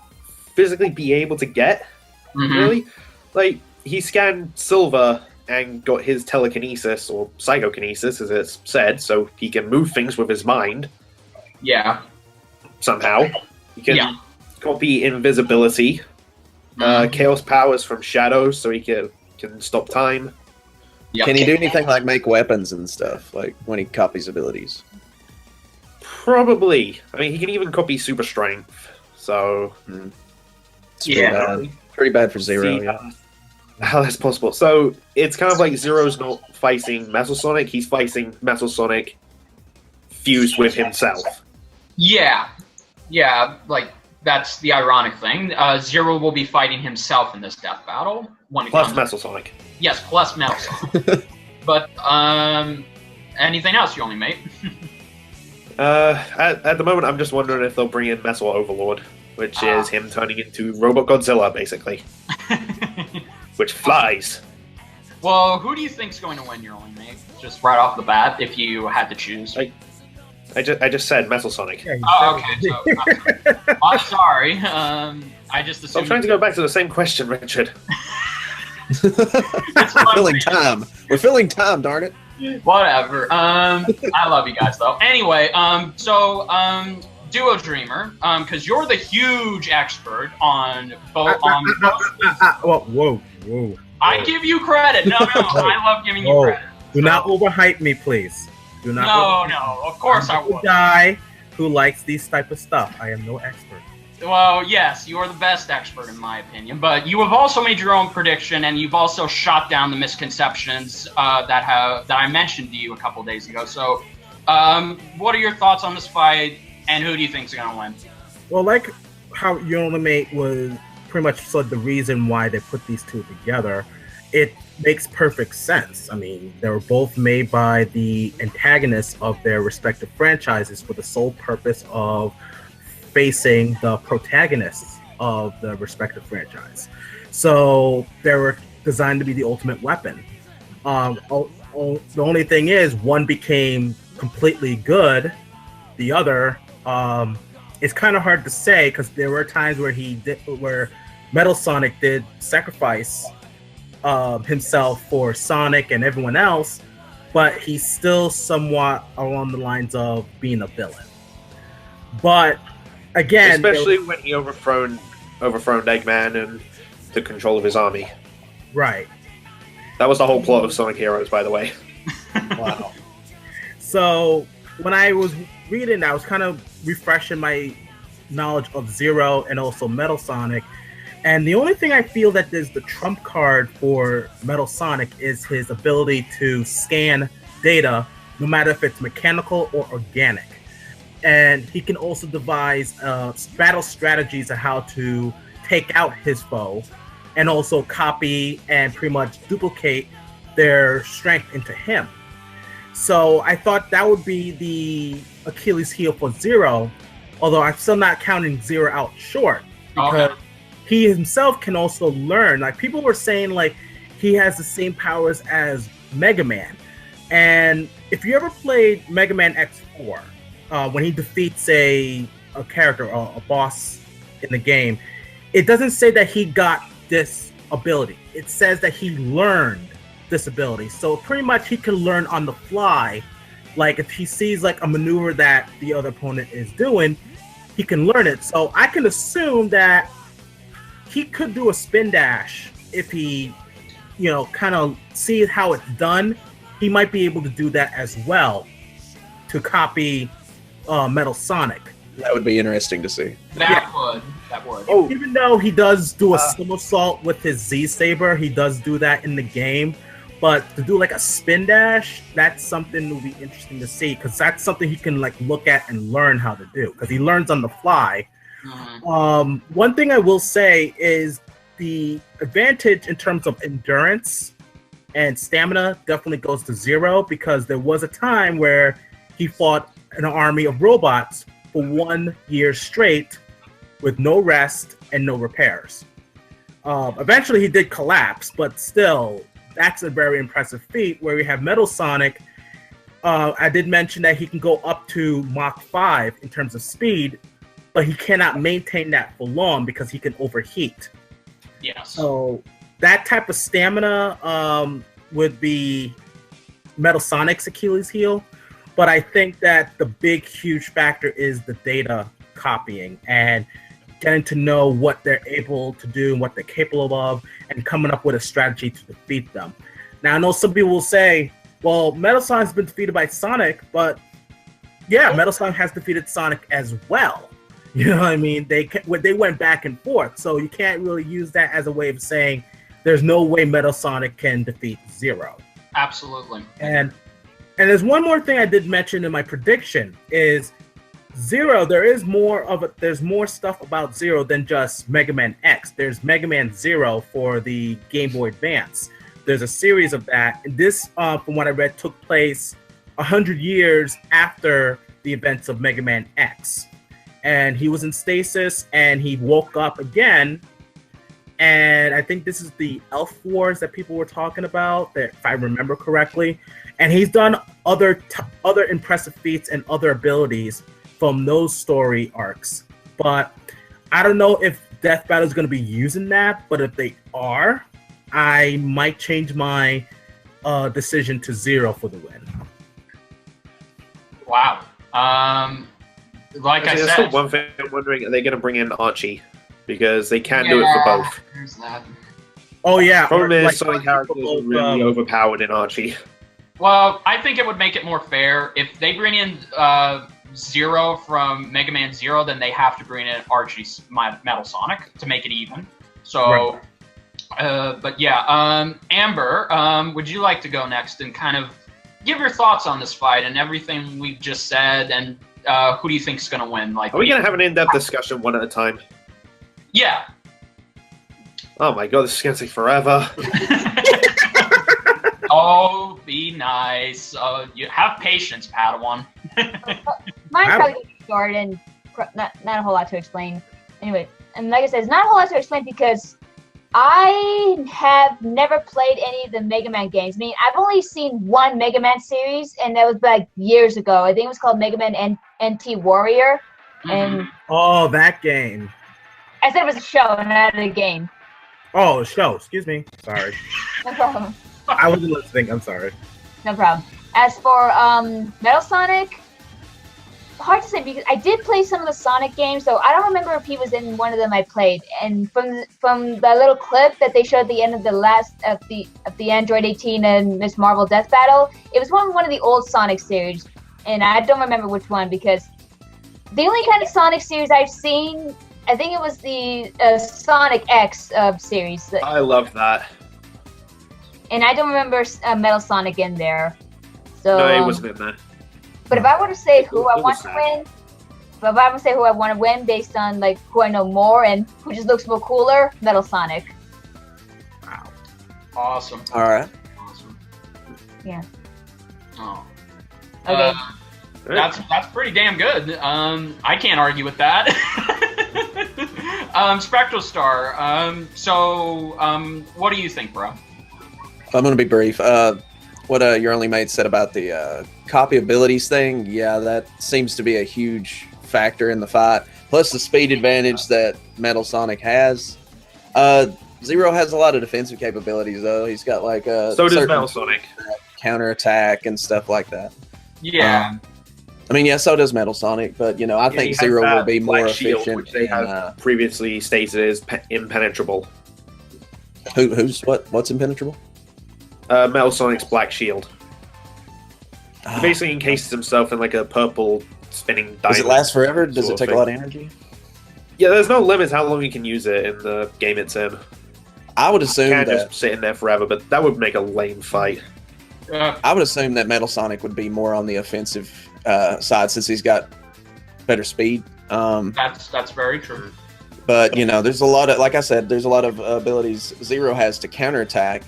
physically be able to get, really. Like, he scanned Silver and got his telekinesis, or psychokinesis as it's said, so he can move things with his mind. Yeah. Somehow. He can copy invisibility, chaos powers from shadows, so he can stop time. Yep. Can he do anything like make weapons and stuff, like when he copies abilities? Probably. I mean, he can even copy super strength, so... It's pretty bad for Zero. See, yeah. how that's possible. So it's kind of like Zero's not fighting Metal Sonic, he's fighting Metal Sonic fused with himself. Yeah. Yeah, like, that's the ironic thing. Zero will be fighting himself in this death battle. When it Plus comes Metal Sonic. Yes, plus Metal Sonic. But, anything else, you only mate? At the moment, I'm just wondering if they'll bring in Metal Overlord, which is him turning into Robot Godzilla, basically. Which flies. Well, who do you think's going to win your only mate? Just right off the bat, if you had to choose. I just said Metal Sonic. Yeah, Oh, okay. So, I'm sorry. I just assumed. I'm trying to go back to the same question, Richard. Filling time. We're filling time, darn it. Whatever. I love you guys though. Anyway, Duo Dreamer, because you're the huge expert on both. Whoa. I give you credit. No, I love giving you credit. Do not overhype me, please. Do not. No, of course I I'm the would. guy who likes these type of stuff. I am no expert. Well, yes, you are the best expert in my opinion, but you have also made your own prediction, and you've also shot down the misconceptions that I mentioned to you a couple days ago. So, what are your thoughts on this fight, and who do you think's going to win? Well, like how Your Only Mate was pretty much said the reason why they put these two together, it makes perfect sense. I mean, they were both made by the antagonists of their respective franchises for the sole purpose of facing the protagonists of the respective franchise. So they were designed to be the ultimate weapon. The only thing is, one became completely good. The other, it's kind of hard to say because there were times where Metal Sonic did sacrifice himself for Sonic and everyone else, but he's still somewhat along the lines of being a villain. But again, especially when he overthrown Eggman and took control of his army. Right. That was the whole plot of Sonic Heroes, by the way. Wow. So when I was reading, I was kind of refreshing my knowledge of Zero and also Metal Sonic. And the only thing I feel that is the trump card for Metal Sonic is his ability to scan data, no matter if it's mechanical or organic. And he can also devise battle strategies on how to take out his foe and also copy and pretty much duplicate their strength into him. So I thought that would be the Achilles heel for Zero, although I'm still not counting Zero out short because he himself can also learn. Like, people were saying, like, he has the same powers as Mega Man. And if you ever played Mega Man X4, when he defeats a character or a boss in the game, it doesn't say that he got this ability. It says that he learned this ability. So pretty much he can learn on the fly. Like, if he sees like a maneuver that the other opponent is doing, he can learn it. So I can assume that he could do a spin dash if he, kind of sees how it's done. He might be able to do that as well to copy Metal Sonic. That would be interesting to see. That would. Oh, even though he does do a somersault with his Z Saber, he does do that in the game. But to do like a spin dash, that's something that will be interesting to see, because that's something he can like look at and learn how to do, because he learns on the fly. Mm-hmm. One thing I will say is the advantage in terms of endurance and stamina definitely goes to Zero, because there was a time where he fought an army of robots for 1 year straight with no rest and no repairs. Eventually he did collapse, but still, that's a very impressive feat. Where we have Metal Sonic, I did mention that he can go up to Mach 5 in terms of speed, but he cannot maintain that for long because he can overheat. Yes. So that type of stamina would be Metal Sonic's Achilles heel. But I think that the big, huge factor is the data copying and getting to know what they're able to do and what they're capable of, and coming up with a strategy to defeat them. Now, I know some people will say, well, Metal Sonic's been defeated by Sonic, but yeah, Metal Sonic has defeated Sonic as well. You know what I mean? They went back and forth, so you can't really use that as a way of saying there's no way Metal Sonic can defeat Zero. Absolutely. And there's one more thing I did mention in my prediction is Zero. There's more stuff about Zero than just Mega Man X. There's Mega Man Zero for the Game Boy Advance. There's a series of that. And this, from what I read, took place 100 years after the events of Mega Man X. And he was in stasis, and he woke up again. And I think this is the Elf Wars that people were talking about, if I remember correctly. And he's done other impressive feats and other abilities from those story arcs. But I don't know if Death Battle is going to be using that. But if they are, I might change my decision to Zero for the win. Wow. Like I said, there's still one thing I'm wondering: are they going to bring in Archie? Because they can do it for both. There's that. Oh yeah. Problem is, Sonic characters are really overpowered in Archie. Well, I think it would make it more fair if they bring in Zero from Mega Man Zero. Then they have to bring in Archie's Metal Sonic to make it even. So, right. But yeah, Amber, would you like to go next and kind of give your thoughts on this fight and everything we've just said, and who do you think is going to win? Like, are we going to have an in-depth discussion one at a time? Yeah. Oh my god, this is going to take forever. Oh, be nice. You have patience, Padawan. Mine's probably gonna be short and not a whole lot to explain. Anyway, and like I said, it's not a whole lot to explain because I have never played any of the Mega Man games. I mean, I've only seen one Mega Man series, and that was like years ago. I think it was called Mega Man NT Warrior. And oh, that game. I said it was a show, not a game. Oh, a show. Excuse me. Sorry. No problem. I wasn't listening. I'm sorry. No problem. As for Metal Sonic, hard to say because I did play some of the Sonic games, so I don't remember if he was in one of them I played. And from the little clip that they showed at the end of the last of the Android 18 and Miss Marvel Death Battle, it was one of the old Sonic series, and I don't remember which one because the only kind of Sonic series I've seen, I think it was the Sonic X series. I love that. And I don't remember Metal Sonic in there. So, no, he wasn't in there. But if I were to say who I want to win, if I were to say who I want to win based on like who I know more and who just looks more cooler, Metal Sonic. Wow. Awesome. All right. Awesome. Yeah. Oh. Okay. That's pretty damn good. I can't argue with that. SpectralStar. So, what do you think, bro? I'm going to be brief. What your only mate said about the copy abilities thing, yeah, that seems to be a huge factor in the fight. Plus the speed advantage that Metal Sonic has. Zero has a lot of defensive capabilities, though. He's got like so does Metal Sonic. Counterattack and stuff like that. Yeah. I mean, yeah, so does Metal Sonic, but you know, I think Zero will be more efficient. Shield, which they have previously stated is impenetrable. What's impenetrable? Metal Sonic's Black Shield. He basically encases himself in like a purple spinning diamond. Does it last forever? Does it take a lot of energy? Yeah, there's no limit how long you can use it in the game it's in. I would assume you can't that just sit in there forever, but that would make a lame fight. I would assume that Metal Sonic would be more on the offensive side since he's got better speed. That's very true. But you know, there's a lot of, like I said, there's a lot of abilities Zero has to counterattack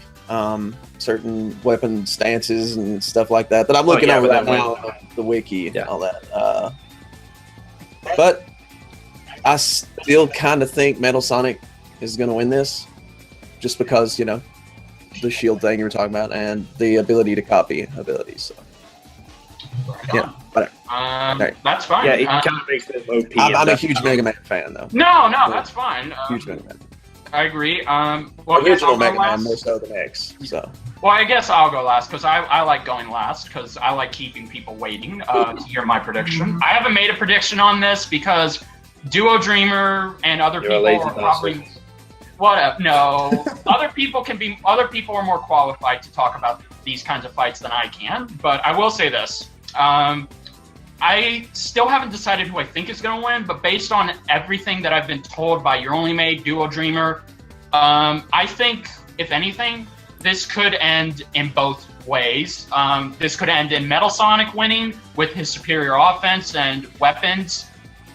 certain weapon stances and stuff like that. I'm looking over that now, the wiki and all that. But I still kind of think Metal Sonic is going to win this, just because you know the shield thing you were talking about and the ability to copy abilities. So. Yeah, whatever. That's fine. Yeah, it kind of makes it OP. I'm a huge Mega Man fan, though. No, that's fine. Huge Mega Man. I agree. Original Mega Man more so than X. So. Well, I guess I'll go last because I like going last because I like keeping people waiting to hear my prediction. I haven't made a prediction on this because Duo Dreamer and other people are probably. What? No, other people are more qualified to talk about these kinds of fights than I can. But I will say this: I still haven't decided who I think is going to win. But based on everything that I've been told by Your Only Mate, Duo Dreamer, I think if anything, this could end in both ways. This could end in Metal Sonic winning with his superior offense and weapons.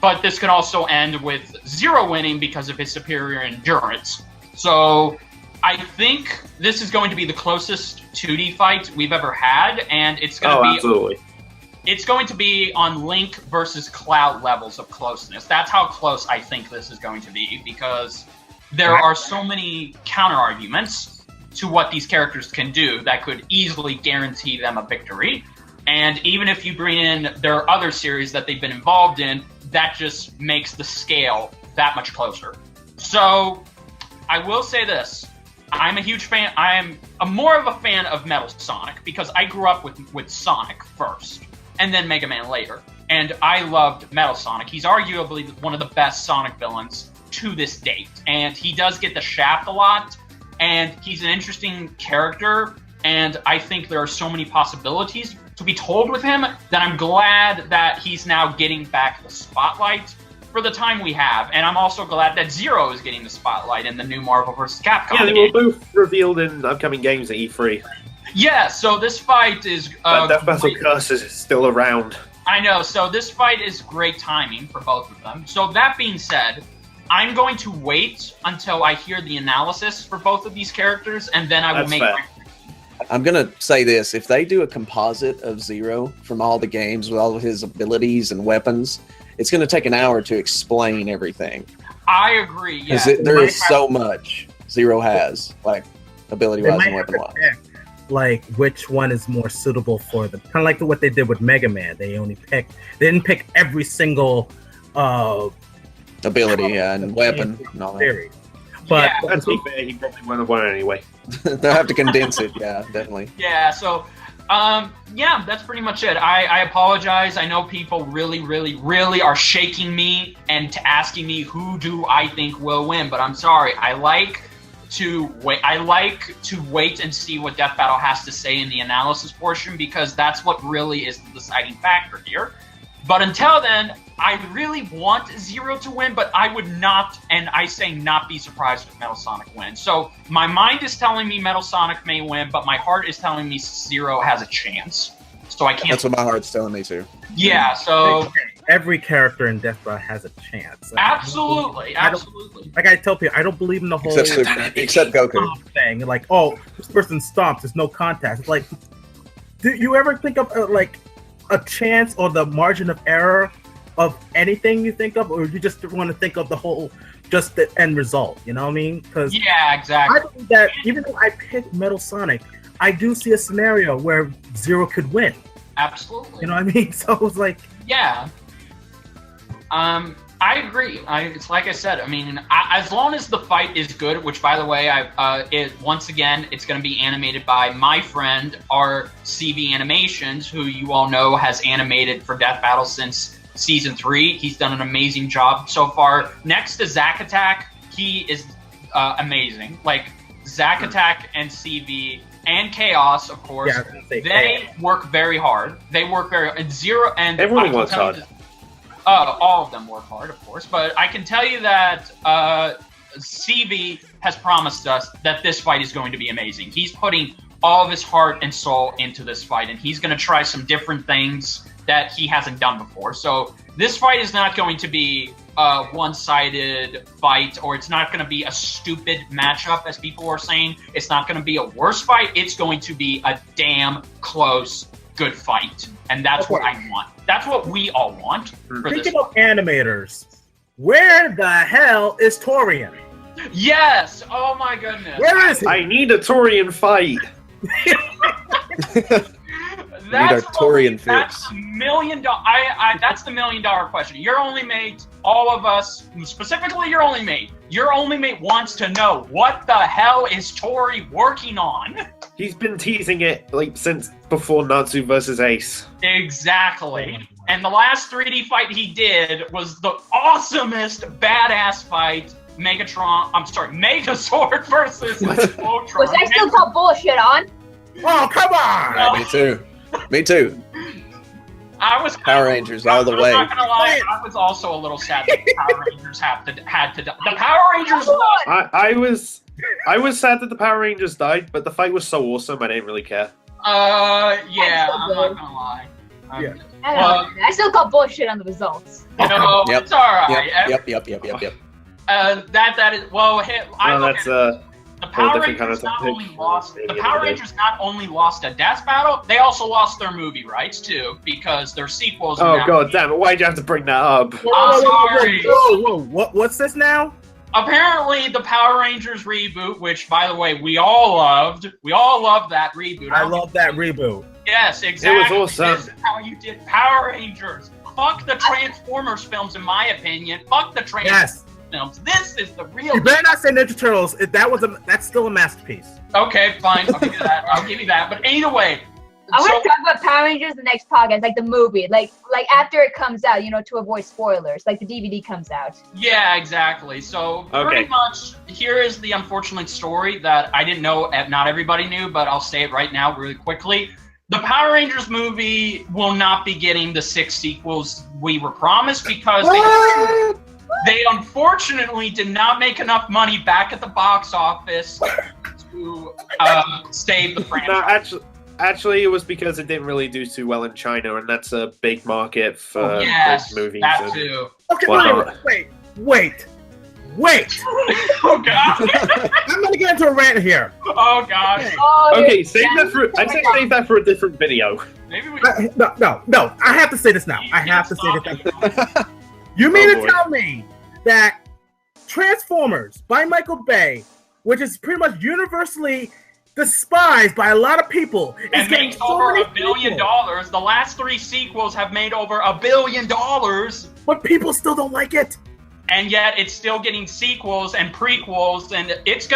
But this could also end with Zero winning because of his superior endurance. So I think this is going to be the closest 2D fight we've ever had, and it's going to be absolutely. It's going to be on Link versus Cloud levels of closeness. That's how close I think this is going to be, because there are so many counter arguments to what these characters can do that could easily guarantee them a victory. And even if you bring in their other series that they've been involved in, that just makes the scale that much closer. So I will say this. I'm a huge fan. I'm more of a fan of Metal Sonic because I grew up with Sonic first and then Mega Man later. And I loved Metal Sonic. He's arguably one of the best Sonic villains to this date. And he does get the shaft a lot. And he's an interesting character. And I think there are so many possibilities to be told with him that I'm glad that he's now getting back the spotlight for the time we have. And I'm also glad that Zero is getting the spotlight in the new Marvel vs. Capcom game. They were both revealed in upcoming games at E3. Yeah, so this fight is... Death Battle Curse is still around. I know, so this fight is great timing for both of them. So that being said, I'm going to wait until I hear the analysis for both of these characters, and then I will That's make. fair. I'm gonna say this: if they do a composite of Zero from all the games with all of his abilities and weapons, it's gonna take an hour to explain everything. I agree. Yeah. Because there is so much Zero has, like ability-wise and weapon-wise. Like which one is more suitable for them? Kind of like what they did with Mega Man. They didn't pick every single ability and weapon and all that. theory. But Yeah. Let's be fair, he probably wouldn't have won anyway. They'll have to condense it, yeah, definitely. Yeah, so yeah, that's pretty much it. I apologize. I know people really, really, really are shaking me and asking me who do I think will win, but I'm sorry. I like to wait and see what Death Battle has to say in the analysis portion, because that's what really is the deciding factor here. But until then, I really want Zero to win, but I would not, and I say not be surprised if Metal Sonic wins. So my mind is telling me Metal Sonic may win, but my heart is telling me Zero has a chance. So I can't. That's what my heart's telling me too. Yeah, so every character in Death Battle has a chance. absolutely. Like I tell people, I don't believe in the whole Except Goku. stomp thing. Like, oh, this person stomps, there's no contest. It's like, do you ever think of like a chance or the margin of error of anything you think of, or you just want to think of the whole, just the end result? You know what I mean? Because Yeah, exactly. I think that even though I picked Metal Sonic, I do see a scenario where Zero could win. Absolutely. You know what I mean? So it was like, Yeah. I agree. It's like I said. I mean, as long as the fight is good, which, by the way, once again, it's going to be animated by my friend RCV Animations, who you all know has animated for Death Battle since Season 3. He's done an amazing job so far. Next to Zack Attack, he is amazing. Like, Zack Attack and CV and Chaos, of course, yeah, I was gonna say they Chaos. work very hard. They work very and Zero and Everyone I can works tell you hard. that- all of them work hard, of course, but I can tell you that CV has promised us that this fight is going to be amazing. He's putting all of his heart and soul into this fight, and he's going to try some different things that he hasn't done before. So this fight is not going to be a one-sided fight, or it's not going to be a stupid matchup, as people are saying. It's not going to be a worse fight. It's going to be a damn close, good fight, and that's what I want. That's what we all want for this. Speaking of animators, where the hell is Torian? Yes! Oh my goodness. Where is he? I need a Torian fight. That's our Torian That's fix. $1 million. That's the $1 million question. Your only mate, all of us, specifically your only mate. Your only mate wants to know what the hell is Tori working on. He's been teasing it like since before Natsu versus Ace. Exactly. And the last 3D fight he did was the awesomest badass fight. Megazord versus Ultron. Was I still called bullshit on? Oh, come on! Yeah, me too. Me too. I was Power Rangers all the way. I'm not gonna lie, I was also a little sad that the Power Rangers had to die. The Power Rangers lost. I was sad that the Power Rangers died, but the fight was so awesome I didn't really care. Yeah, so I'm good. not gonna lie. Yeah. I don't know. I still call bullshit on the results. You know, Yep. it's all right. Yep. That is well. I Well, look that's at it. The Power different kind Rangers of not topic. only lost. The Maybe Power another day. Rangers not only lost a Death Battle, they also lost their movie rights too, because their sequels. are Oh now- god damn it, why'd you have to bring that up? I'm sorry. Whoa, what's this now? Apparently, the Power Rangers reboot, which, by the way, we all loved that reboot. I love that reboot. Yes, exactly. It was awesome. This is how you did Power Rangers. Fuck the Transformers films, in my opinion. Fuck the Transformers Yes. films. This is the real. You better not say Ninja Turtles. That's still a masterpiece. Okay, fine. I'll give you that. I'll give you that. But either way, I want so- to talk about Power Rangers the next podcast, like the movie, like after it comes out, to avoid spoilers, like the DVD comes out. yeah, exactly. So Okay. pretty much, here is the unfortunate story that I didn't know. Not everybody knew, but I'll say it right now, really quickly. The Power Rangers movie will not be getting the 6 sequels we were promised because they unfortunately did not make enough money back at the box office to save the franchise. No, actually, it was because it didn't really do too well in China, and that's a big market for Yes, movies. that and- too. Okay, Wow. wait. wait. Oh God. I'm gonna get into a rant here. Oh God. Okay, save that for. I say save that for a different video. Maybe we. No. I have to say this now. I have to say this. You mean to tell me that Transformers by Michael Bay, which is pretty much universally despised by a lot of people, and made over $1 billion. The last 3 sequels have made over $1 billion. But people still don't like it. And yet it's still getting sequels and prequels, and it's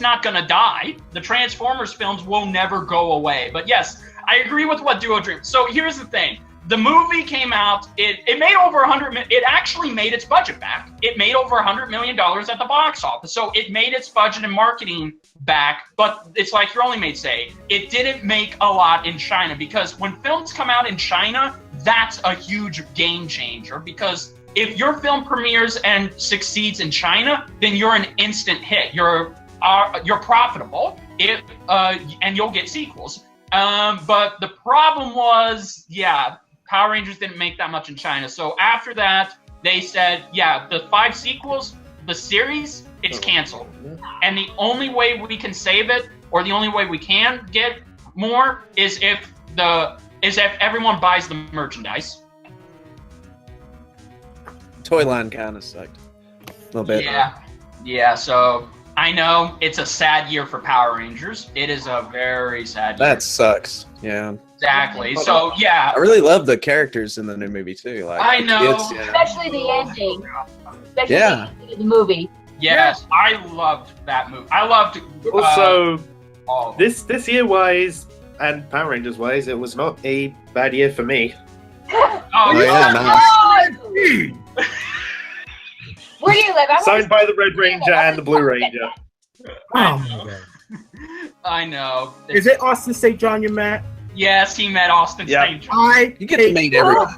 not gonna die. The Transformers films will never go away. But yes, I agree with what Duo Dream. So here's the thing. The movie came out, it made over it actually made its budget back. It made over $100 million at the box office. So it made its budget and marketing back, but it's like Your Only Mate say, it didn't make a lot in China, because when films come out in China, that's a huge game changer, because if your film premieres and succeeds in China, then you're an instant hit. You're profitable, and you'll get sequels. But the problem was, Power Rangers didn't make that much in China. So after that, they said, the 5 sequels, the series, it's canceled. And the only way we can save it, or the only way we can get more, is if everyone buys the merchandise. Toy line kind of sucked a little bit. Yeah. So I know it's a sad year for Power Rangers. It is a very sad year. That sucks. Yeah. Exactly. So I really love the characters in the new movie too. Like I know, especially the ending. Especially the ending of the movie. Yes, I loved that movie. I loved. Also, this year wise and Power Rangers wise, it was not a bad year for me. Nice. Where do you live? Signed by the Red Ranger and the Blue Ranger. Oh my God. I know. Is it Austin St. John you met? Yes, he met Austin St. John. You get to meet everyone.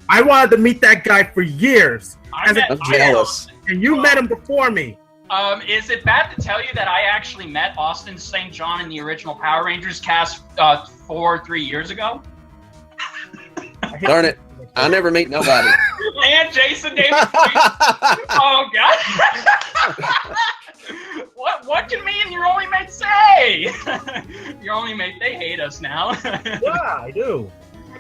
I wanted to meet that guy for years. I'm jealous. And you met him before me. Is it bad to tell you that I actually met Austin St. John in the original Power Rangers cast 3 years ago? Darn it. I never meet nobody. And Jason Davis. Oh, God. What can me and Your Only Mate say? Your Only Mate, they hate us now. Yeah, I do.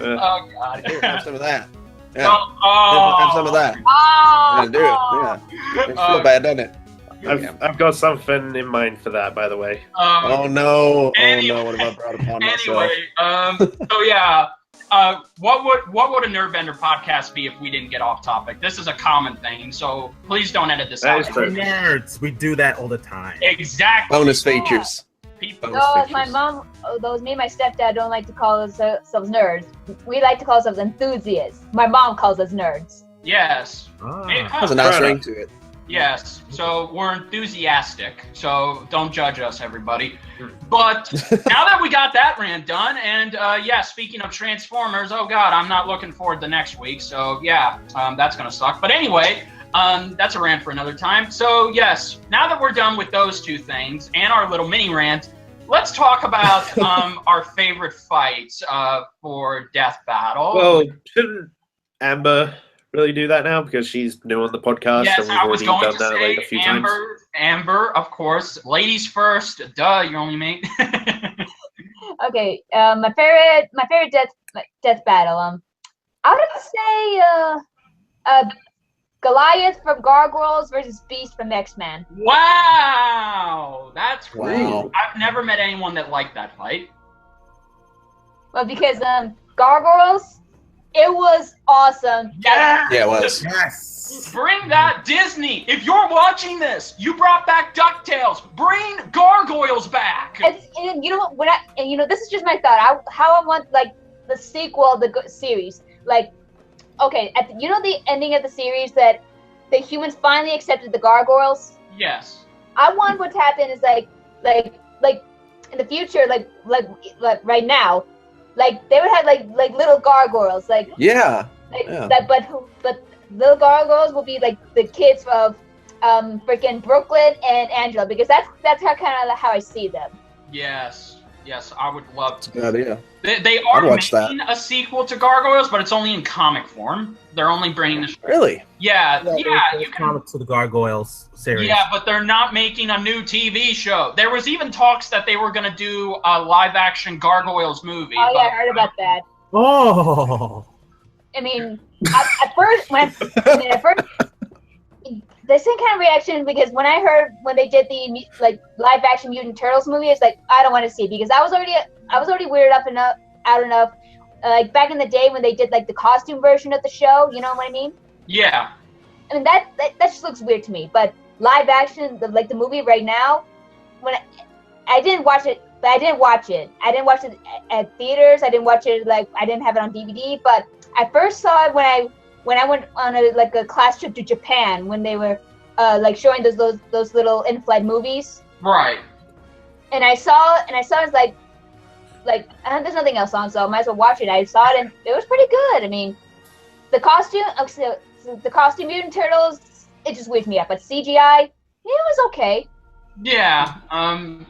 Oh, God. Here, have some of that. Yeah. Have some of that. Oh, Do it. Yeah. It feels bad, doesn't it? I've got something in mind for that, by the way. Oh no! What have I brought upon myself? What would a Nerdbender podcast be if we didn't get off topic? This is a common thing, so please don't edit this out. Nerds, we do that all the time. Exactly. Bonus features. My mom, those me and my stepdad don't like to call ourselves nerds. We like to call ourselves enthusiasts. My mom calls us nerds. Yes. Has a nice ring to it. Yes, so we're enthusiastic, so don't judge us, everybody. But now that we got that rant done, and speaking of Transformers, oh God, I'm not looking forward to next week, so that's gonna suck. But anyway, that's a rant for another time. So yes, now that we're done with those 2 things and our little mini rant, let's talk about our favorite fights for Death Battle. Well, shouldn't Amber really do that now, because she's new on the podcast? Yes, and we've I was already going done to that say like a few Amber, times. Amber, of course. Ladies first. Duh, Your Only Mate. Okay, my favorite death battle. I would have to say Goliath from Gargoyles versus Beast from X-Men. Wow, that's cool. Wow. I've never met anyone that liked that fight. Well, because Gargoyles, it was awesome. Yeah, it was. Yes. Bring that, Disney. If you're watching this, you brought back DuckTales. Bring Gargoyles back. And you know what? This is just my thought. How I want like the sequel of the series. Like, okay, the ending of the series that the humans finally accepted the Gargoyles. Yes. I want what to happen is like in the future, like right now. Like they would have like little gargoyles, but little gargoyles will be like the kids of freaking Brooklyn and Angela, because that's how I see them. Yes. Yes, I would love That's a to. good idea. They are watch that. making a sequel to Gargoyles, but it's only in comic form. They're only bringing the Really? yeah, there's you can. comics to the Gargoyles series. Yeah, but they're not making a new TV show. There was even talks that they were going to do a live-action Gargoyles movie. Oh yeah, I heard about that. Oh. I mean, at first, the same kind of reaction because when I heard when they did the live action Mutant Turtles movie, it's like I don't want to see it because I was already weirded out enough. Like back in the day when they did like the costume version of the show, you know what I mean? Yeah. I mean that just looks weird to me. But live action, the movie right now, when I didn't watch it, but I didn't watch it. I didn't watch it at theaters. I didn't watch it I didn't have it on DVD. But I first saw it when I went on a class trip to Japan when they were showing those little in-flight movies. Right. And I saw it's like there's nothing else on, so I might as well watch it. I saw it and it was pretty good. I mean, the costume Mutant Turtles, it just weirded me out. But CGI, it was okay. Yeah. I'm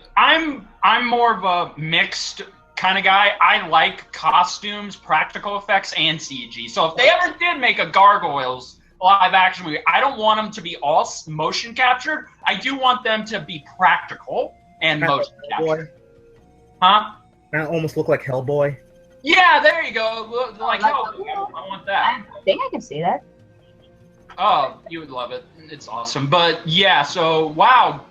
more of a mixed kind of guy. I like costumes, practical effects, and CG. So if they ever did make a Gargoyles live action movie, I don't want them to be all motion captured. I do want them to be practical and motion captured. Huh? That almost look like Hellboy. Yeah, there you go. Like Hellboy. I want that. I think I can see that. Oh, you would love it. It's awesome. But yeah, so wow,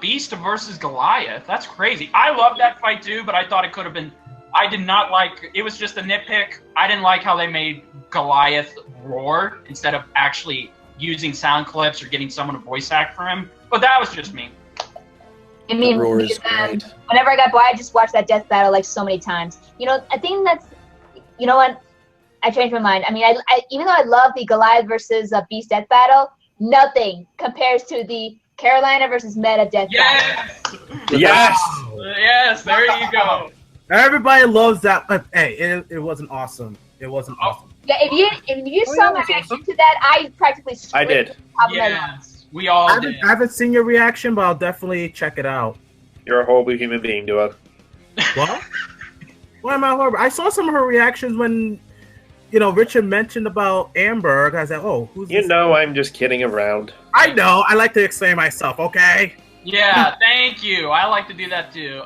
Beast versus Goliath. That's crazy. I love that fight too, but I thought it could have been. I did not like. It was just a nitpick. I didn't like how they made Goliath roar instead of actually using sound clips or getting someone to voice act for him. But that was just me. I mean, roar is great. whenever I got bored, I just watched that death battle like so many times. You know, I think that's. You know what? I changed my mind. I mean, I even though I love the Goliath versus Beast death battle, nothing compares to the Carolina versus Meta death battle. Yes. Yes, there you go. Everybody loves that. Hey, it wasn't awesome. It wasn't awesome. Yeah, if you saw my reaction to that, I practically I did. Yes, we all did. I haven't seen your reaction, but I'll definitely check it out. You're a horrible human being, Duo. What? Why am I horrible? I saw some of her reactions when, Richard mentioned about Amber. I said, "Oh, who's this?" I'm just kidding around. I know. I like to explain myself. Okay. Yeah, thank you. I like to do that too.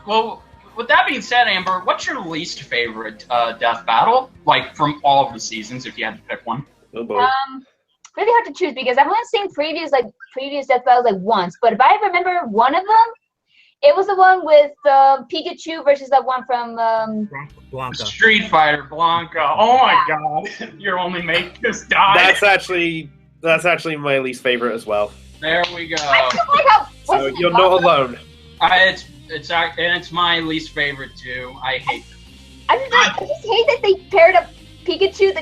Well, with that being said, Amber, what's your least favorite death battle? Like from all of the seasons, if you had to pick one. Oh boy. Really hard to choose because I've only seen previous death battles like once. But if I remember one of them, it was the one with Pikachu versus that one from Blanca. Street Fighter Blanca. Oh my God, you're only making us die. That's actually my least favorite as well. There we go. I just like how. So you're not alone. It's my least favorite too. I hate it. I just hate that they paired up Pikachu,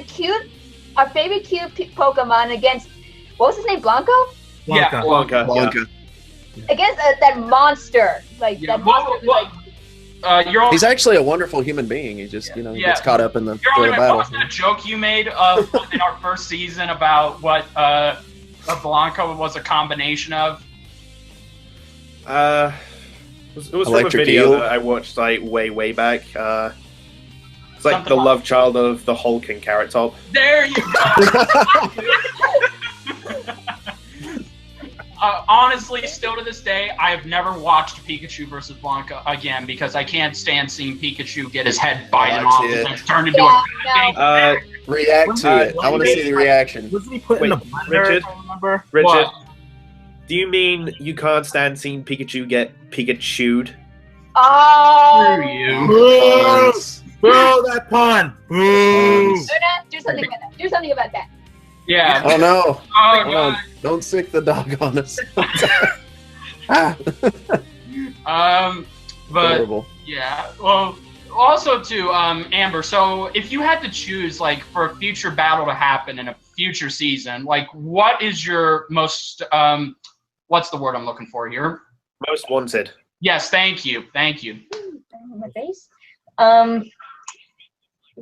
our favorite cute Pokemon, against what was his name, Blanco? Yeah, Blanca. Against that monster, Yeah, that monster. you're only, He's actually a wonderful human being. He just, gets caught up in the battle. what was that joke you made in our first season about what a Blanca was a combination of? It was from a Electric video Eel. that I watched like way back. It's like Something the about- love child of the Hulk and Carrot Top. There you go. Honestly, still to this day, I have never watched Pikachu versus Blanca again because I can't stand seeing Pikachu get his head bitten Watch off it. and then turn into a no. React to it. I want to see the reaction. Wasn't he put in the Wait, blender? Richard? If I remember. Richard, What? do you mean you can't stand seeing Pikachu get Pikachu'd? Oh. Screw you. Boo! Boo, that pun! Boo! Luna, do something about that. Do something about that. Yeah. Oh no! Oh Oh, god. don't sick the dog on us. Ah, But horrible. yeah. Well, also too, Amber. So if you had to choose, like, for a future battle to happen in a future season, like, what is your most what's the word I'm looking for here? Most wanted. Yes, thank you. My face.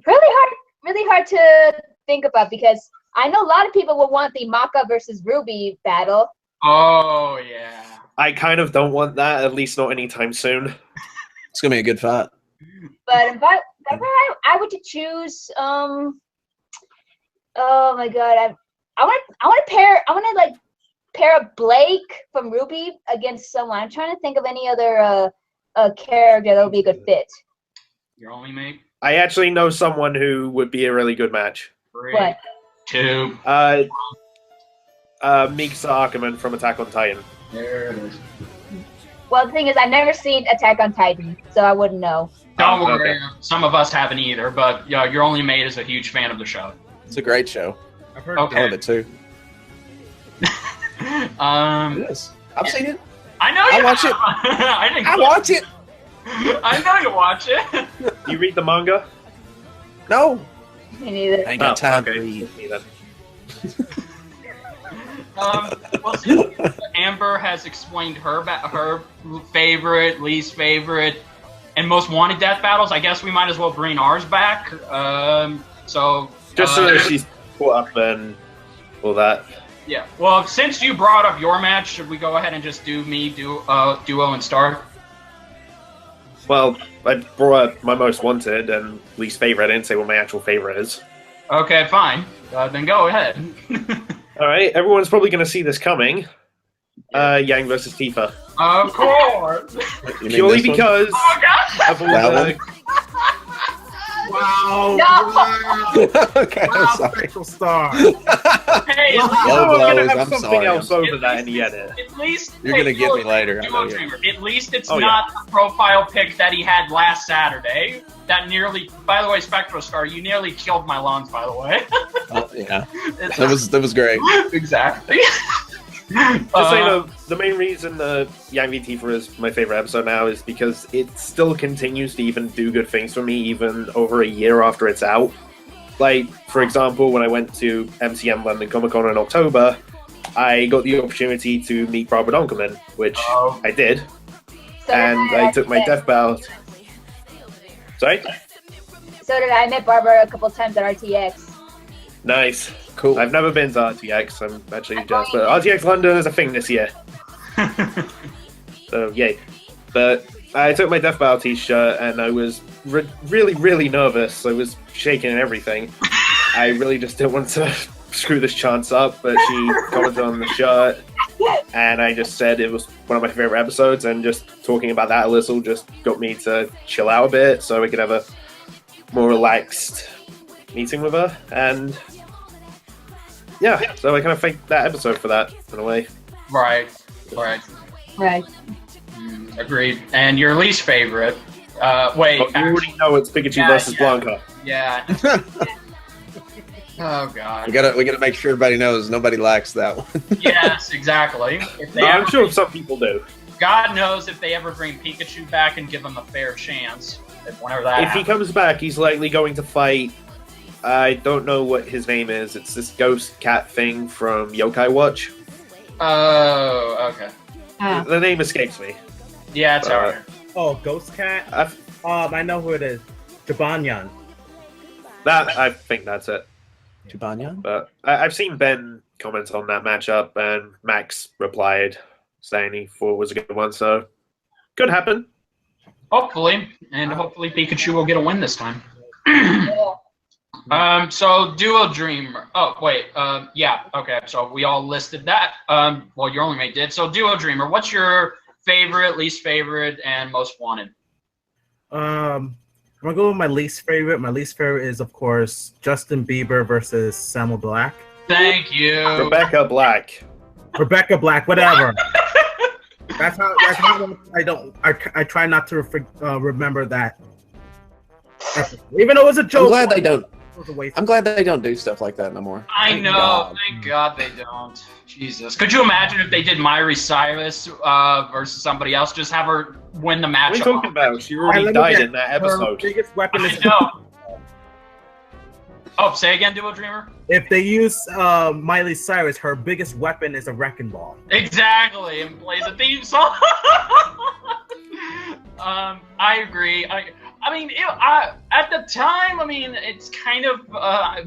Really hard to think about because I know a lot of people will want the Maka versus Ruby battle. Oh yeah. I kind of don't want that, at least not anytime soon. It's gonna be a good fight. But if I were to choose, oh my god, I want to pair up Blake from Ruby against someone. I'm trying to think of any other character that would be a good fit. Your only mate? I actually know someone who would be a really good match. 3, What? 2. Mikasa Ackerman from Attack on Titan. There it is. Well, the thing is, I've never seen Attack on Titan, so I wouldn't know. Don't worry, okay. Some of us haven't either, but your only mate is a huge fan of the show. It's a great show. I've heard Okay. I love it too. It is. I've seen it. I know you I watch it. I watch it. I know you watch it. Do you read the manga? No, Me neither. I ain't got time okay. to read. Me then. Well, since Amber has explained her favorite, least favorite, and most wanted death battles, I guess we might as well bring ours back. Just so that she's caught up and all that. Yeah. Well, since you brought up your match, should we go ahead and just do duo and start? Well, I brought up my most wanted and least favorite. I didn't say what my actual favorite is. Okay, fine. Then go ahead. All right, everyone's probably going to see this coming. Yang versus Tifa. Of course. You mean Purely this one? because Oh God. of all That the... Wow. No. Wow. Okay, I'm Wow, sorry. SpectralStar. Hey, You at know Low I'm going to blows, have I'm something sorry. else over that in the edit. At least You're gonna get me later, I Duo know you. Dreamer. At least it's Oh, yeah. not the profile pic that he had last Saturday. That nearly. By the way, SpectralStar, you nearly killed my lungs. By the way. Oh, yeah, It's- that was great. exactly. Just so you know, the main reason Yang v Tifa is my favorite episode now is because it still continues to even do good things for me even over a year after it's out. Like, for example, when I went to MCM London Comic Con in October, I got the opportunity to meet Barbara Donkerman, which Oh. I did, So and did I took my death bout. Sorry? So did I. I met Barbara a couple times at RTX. Nice. Cool. I've never been to RTX, I'm actually jealous, but RTX London is a thing this year, so yay. But I took my Death Battle t-shirt and I was really, really nervous. I was shaking and everything. I really just didn't want to screw this chance up, but she commented on the shirt and I just said it was one of my favorite episodes, and just talking about that a little just got me to chill out a bit so we could have a more relaxed meeting with her. And yeah, so I kind of thanked that episode for that in a way. Right. Right. Agreed. And your least favorite? Wait. But you already know it's Pikachu Yeah, versus yeah. Blanca. Yeah. Oh God. we gotta make sure everybody knows nobody likes that one. Yes, exactly. If they I'm ever, sure some people do. God knows if they ever bring Pikachu back and give him a fair chance. Whenever that If he happens. comes back, he's likely going to fight. I don't know what his name is. It's this ghost cat thing from Yokai Watch. Oh, okay. The name escapes me. Yeah, it's alright. Oh, Ghost Cat. I know who it is. Jabanyan. I think that's it. Chibanya? But I've seen Ben comment on that matchup, and Max replied saying he thought it was a good one. So could happen. Hopefully, and hopefully Pikachu will get a win this time. Yeah. So Duo Dreamer. Oh, wait. Yeah. Okay. So we all listed that. Well, your only mate did. So Duo Dreamer. What's your favorite, least favorite, and most wanted? I'm gonna go with my least favorite. My least favorite is, of course, Justin Bieber versus Samuel Black. Thank you. Rebecca Black. Rebecca Black, whatever. That's how I try not to remember that. Even though it was a joke. I'm glad they don't. It was a waste. I'm glad they don't do stuff like that no more. I Thank know. God. Thank God they don't. Jesus. Could you imagine if they did Miley Cyrus versus somebody else? Just have her win the match. What are you talking about? She already Let me died guess. in that Her episode. biggest weapon I is know. Oh, say again, Duo Dreamer? if they use Miley Cyrus, her biggest weapon is a wrecking ball. Exactly, and plays a theme song. I agree. I mean, at the time, I mean, it's kind of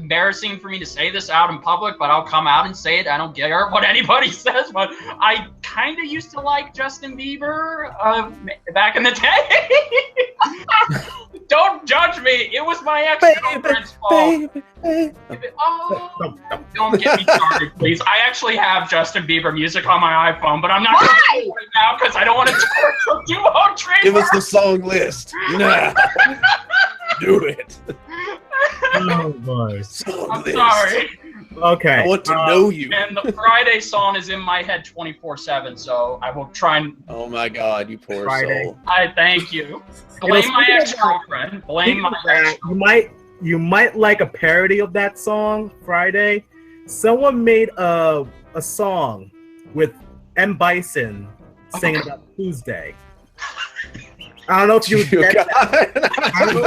embarrassing for me to say this out in public, but I'll come out and say it. I don't care what anybody says, but I kind of used to like Justin Bieber back in the day. Don't judge me. It was my ex-girlfriend's fault. Oh, don't get me started, please. I actually have Justin Bieber music on my iPhone, but I'm not going to do it right now because I don't want to do home trademark. Give us the song list. Nah. Do it. Oh boy. I'm sorry. Okay. I want to know you. And the Friday song is in my head 24/7, so I will try and. Oh my God, you poor Friday. soul. I thank you. Blame my ex-girlfriend. Blame my ex-girlfriend. You might like a parody of that song, Friday. Someone made a song with M. Bison singing about Tuesday. I don't know if you would get that. I don't know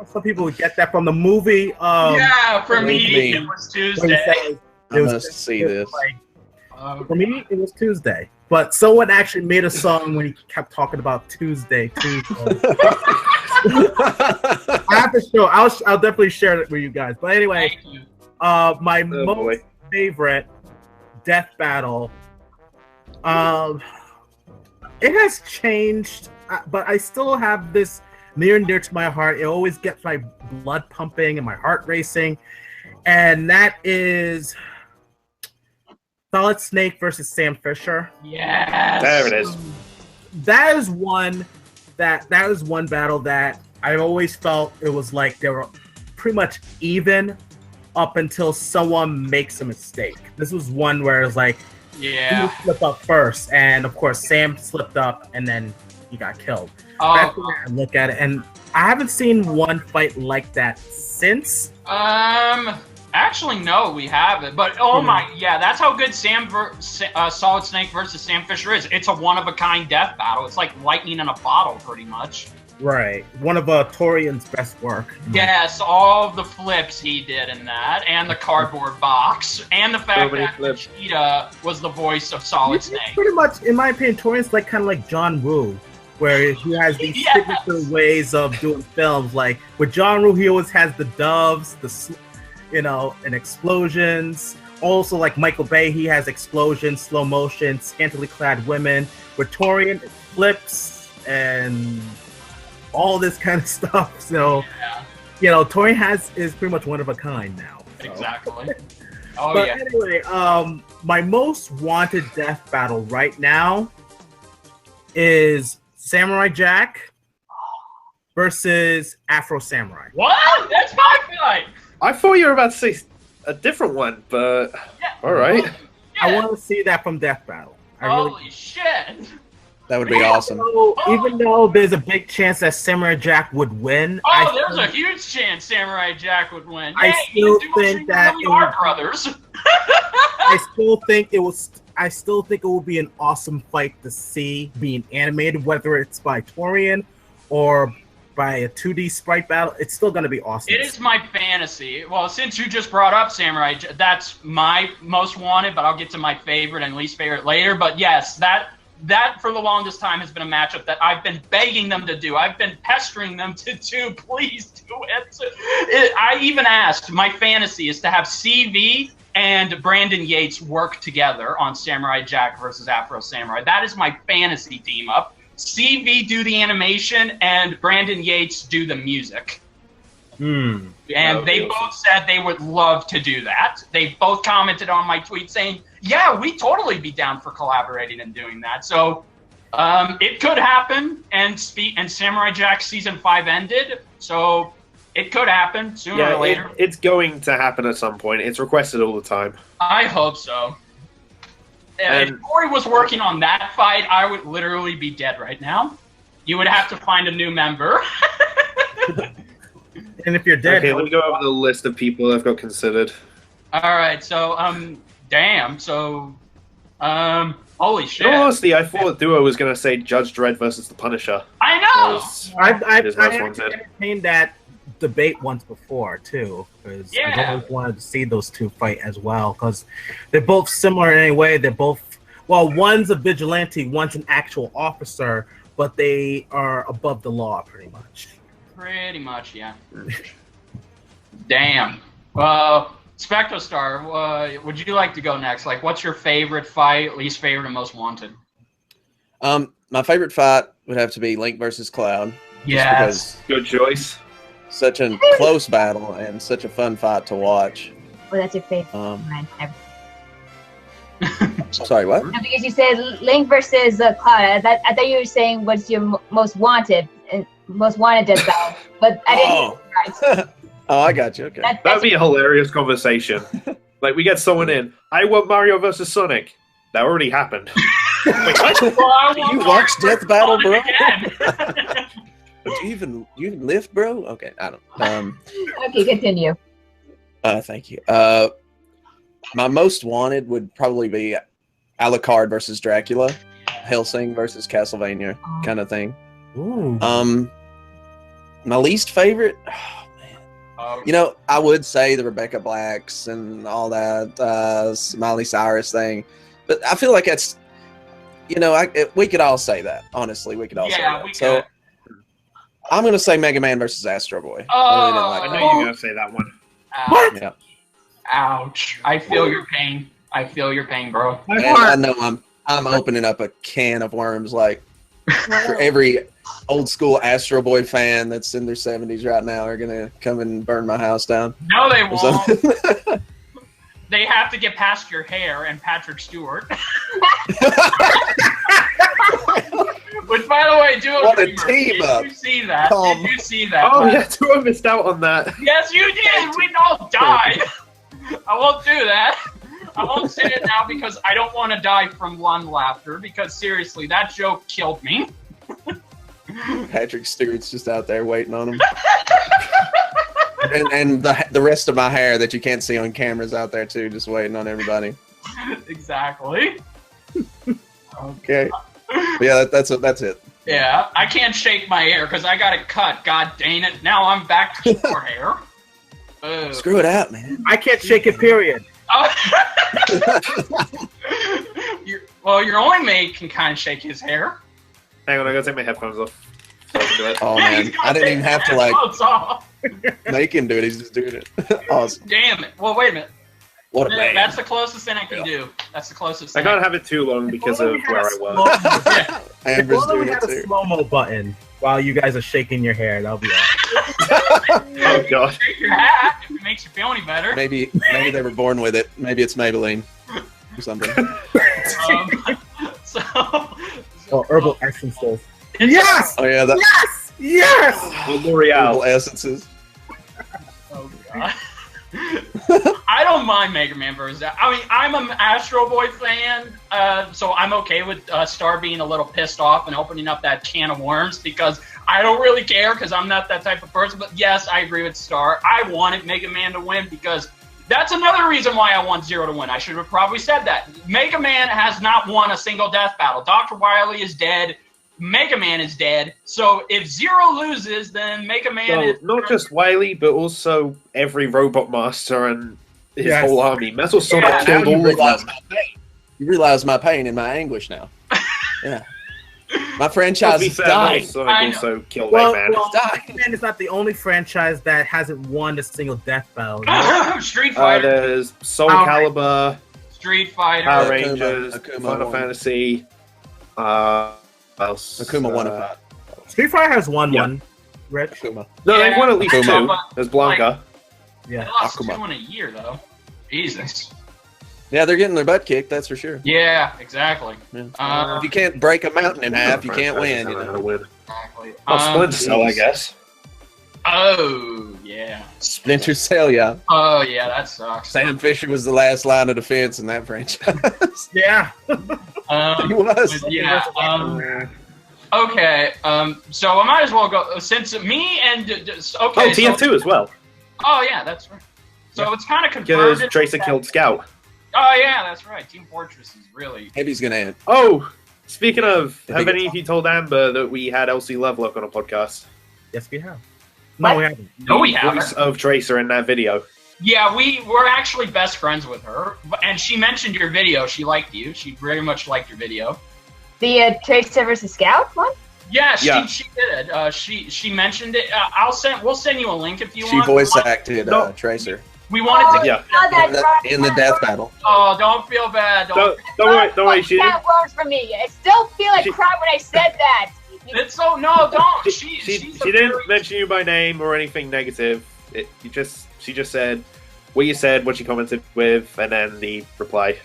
if some people would get that from the movie. Yeah, for me, it was Tuesday. I must see this. For me, it was Tuesday. But someone actually made a song when he kept talking about Tuesday. I have to show. I'll definitely share it with you guys. But anyway, my most favorite death battle. It has changed, but I still have this near and dear to my heart. It always gets my blood pumping and my heart racing, and that is Solid Snake versus Sam Fisher. Yes. There it is. That is one battle that I always felt it was like they were pretty much even up until someone makes a mistake. This was one where it was like, yeah, he slipped up first, and of course Sam slipped up and then he got killed. That's the way I look at it, and I haven't seen one fight like that since. Actually, no, we haven't. But that's how good Solid Snake versus Sam Fisher is. It's a one-of-a-kind death battle. It's like lightning in a bottle, pretty much. Right, one of Torian's best work. Yes, all of the flips he did in that, and the cardboard box, and the fact that Cheetah was the voice of Solid Snake. Pretty much, in my opinion, Torian's like kind of like John Woo, where he has these signature ways of doing films. Like with John Woo, he always has the doves, and explosions. Also, like Michael Bay, he has explosions, slow motion, scantily clad women. With Torian, it flips and all this kind of stuff. So, Torian is pretty much one of a kind now. So. Exactly. Anyway, my most wanted death battle right now is Samurai Jack versus Afro Samurai. What? That's my fight! I thought you were about to say a different one, but all right. Yeah. I want to see that from Death Battle. Holy shit! That would be awesome. Even though there's a big chance that Samurai Jack would win, there's a huge chance Samurai Jack would win. I still think that brothers. I still think it will be an awesome fight to see being animated, whether it's by Torian or by a 2D sprite battle. It's still going to be awesome. It is my fantasy. Well, since you just brought up Samurai, that's my most wanted, but I'll get to my favorite and least favorite later. But yes, that for the longest time has been a matchup that I've been begging them to do. I've been pestering them to do. Please do it. I even asked. My fantasy is to have CV and Brandon Yates work together on Samurai Jack versus Afro Samurai. That is my fantasy team up. CV do the animation and Brandon Yates do the music. And they both said they would love to do that. They both commented on my tweet saying, yeah, we'd totally be down for collaborating and doing that. So it could happen, and Samurai Jack Season 5 ended, so it could happen sooner or later. It's going to happen at some point. It's requested all the time. I hope so. If Corey was working on that fight, I would literally be dead right now. You would have to find a new member. And if you're dead... Okay, let me go over the list of people I've got considered. Alright, so, damn, so, holy shit. Honestly, I thought Duo was going to say Judge Dredd versus The Punisher. I know! I've entertained that debate once before, too, because I've always wanted to see those two fight as well, because they're both similar in any way. They're both, well, one's a vigilante, one's an actual officer, but they are above the law, pretty much. Pretty much, yeah. Damn. Well, SpectralStar, would you like to go next? Like, what's your favorite fight, least favorite, and most wanted? My favorite fight would have to be Link versus Cloud. Yes. Good choice. Such a close battle and such a fun fight to watch. Well, that's your favorite one. Sorry, what? No, because you said Link versus Cloud. I thought you were saying what's your most wanted death battle, but I didn't. Right. Oh, I got you. Okay. That'd be a hilarious conversation. Like, we get someone in. I want Mario versus Sonic. That already happened. Wait, what? Do you watch Death Battle, bro? Again. Do you even lift, bro? Okay, I don't. Okay, continue. Thank you. My most wanted would probably be Alucard versus Dracula, Hellsing versus Castlevania, kind of thing. Ooh. My least favorite. You know, I would say the Rebecca Blacks and all that Miley Cyrus thing, but I feel like that's, you know, we could all say that. Honestly, we could all say that. So I'm gonna say Mega Man versus Astro Boy. I know you're gonna say that one. What? Yeah. Ouch! I feel your pain. I feel your pain, bro. And I know I'm opening up a can of worms, like for every old school Astro Boy fan that's in their 70s right now are gonna come and burn my house down. No, they won't. They have to get past your hair and Patrick Stewart. Which, by the way, what a team up! Did you see that? Did you see that? Oh, yeah, Tua missed out on that. Yes, you did. We all died. I won't do that. I won't say it now because I don't want to die from lung laughter. Because seriously, that joke killed me. Patrick Stewart's just out there waiting on him. and the rest of my hair that you can't see on cameras out there too, just waiting on everybody. Exactly. Okay. But yeah, that's it. Yeah, I can't shake my hair because I got it cut. God dang it! Now I'm back to short hair. Screw it out, man. I can't shake it. Period. Your only mate can kind of shake his hair. Hang on, I gotta take my headphones off. So I can do it. Oh man, I didn't even have to like make him do it. He's just doing it. Awesome. Damn it! Well, wait a minute. What a man. That's the closest thing I can do. That's the closest. I can't have it too long because of where I was. Amber's If only doing we it had a too. slow-mo button while you guys are shaking your hair. That'll be awesome. Oh god. Shake your hat if it makes you feel any better. Maybe they were born with it. Maybe it's Maybelline or something. Oh, herbal essences. Yes! Oh yeah, Yes! Yes! L'Oreal. herbal essences. Oh god. I don't mind Mega Man versus. I mean, I'm an Astro Boy fan, so I'm okay with Star being a little pissed off and opening up that can of worms because I don't really care because I'm not that type of person. But yes, I agree with Star. I wanted Mega Man to win because that's another reason why I want Zero to win. I should have probably said that. Mega Man has not won a single death battle. Dr. Wily is dead. Mega Man is dead. So if Zero loses, then Mega Man is... Not just Wily, but also every Robot Master and his Yes. whole army. Metal Sonic Now killed you all of realize them. my pain. You realize my pain and my anguish now. Yeah. My To franchise be is fair, dying. Metal Sonic also killed Well, Eggman. Mega Man is not the only franchise that hasn't won a single death battle. Street Fighter. There's Soul Power Calibur, Street Fighter. Power Akuma- Rangers, Akuma Final won. Fantasy. What else? Akuma won a fight. Street Fighter has won Yeah. one. Rich. Akuma. No, Yeah, they've won at least Akuma. two. There's Blanca. They Yeah. lost Akuma. 2 in a year, though. Jesus. Yeah, they're getting their butt kicked. That's for sure. Yeah, exactly. Yeah. If you can't break a mountain in half, you can't win. You know? Exactly. Splinter Cell, I jeez. guess. Oh, yeah. Splinter Cell, yeah. Oh, yeah, that sucks. Sam Fisher was the last line of defense in that franchise. Yeah. He was. Yeah. Okay. So I might as well go since me and okay. Oh, so- TF2 as well. Oh yeah, that's right. So it's kind of Because confirmed. Tracer killed Scout. Oh yeah, that's right. Team Fortress is really. Heavy's gonna end. Oh, speaking of, I have think any of you told Amber that we had Elsie Lovelock on a podcast? Yes, we have. No, we haven't. No, we Voice haven't. of Tracer in that video. Yeah, we're actually best friends with her, and she mentioned your video. She liked you. She very much liked your video. The Tracer versus Scout one? Yeah, Yeah. she did. She mentioned it. We'll send you a link if you She want. voice acted No. Tracer. We wanted to. Yeah. Not that In the death battle. Oh, don't feel bad. Don't worry. She That works for me. I still feel like crap when I said that. It's so no, don't. She didn't mention you by name or anything negative. She just said what you said, what she commented with, and then the reply.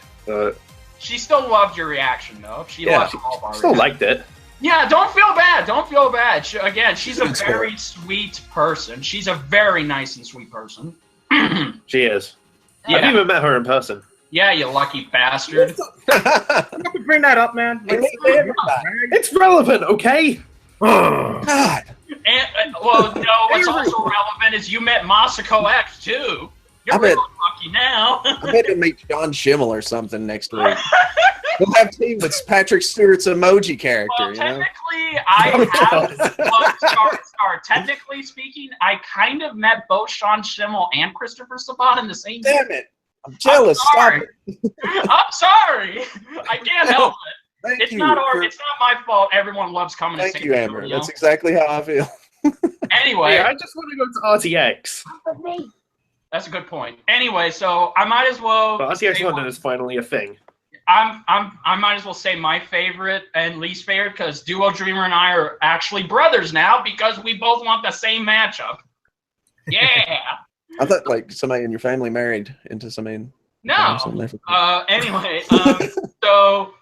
She still loved your reaction, though. She loved all of our still liked it. Yeah, don't feel bad. Don't feel bad. She's a very sweet person. She's a very nice and sweet person. She is. Yeah. I've even met her in person. Yeah, you lucky bastard. You have to bring that up, man. It's relevant, okay? God. And, well, no, what's also relevant is you met Masako X, too. You're really lucky now. I bet he'll meet John Schimmel or something next week. We'll have team with Patrick Stewart's emoji character. Well, technically, I have. Technically speaking, I kind of met both Sean Schimmel and Christopher Sabat in the same day. Damn it. I'm jealous. Stop it. I'm sorry. I can't help it. It's not my fault. Everyone loves coming to Thank you, Amber. That's exactly how I feel. Anyway. I just want to go to RTX. That's a good point. Anyway, so I might as well. But RTX London is finally a thing. I might as well say my favorite and least favorite because Duo Dreamer and I are actually brothers now because we both want the same matchup. Yeah. I thought like somebody in your family married into somebody. No. Anyway, so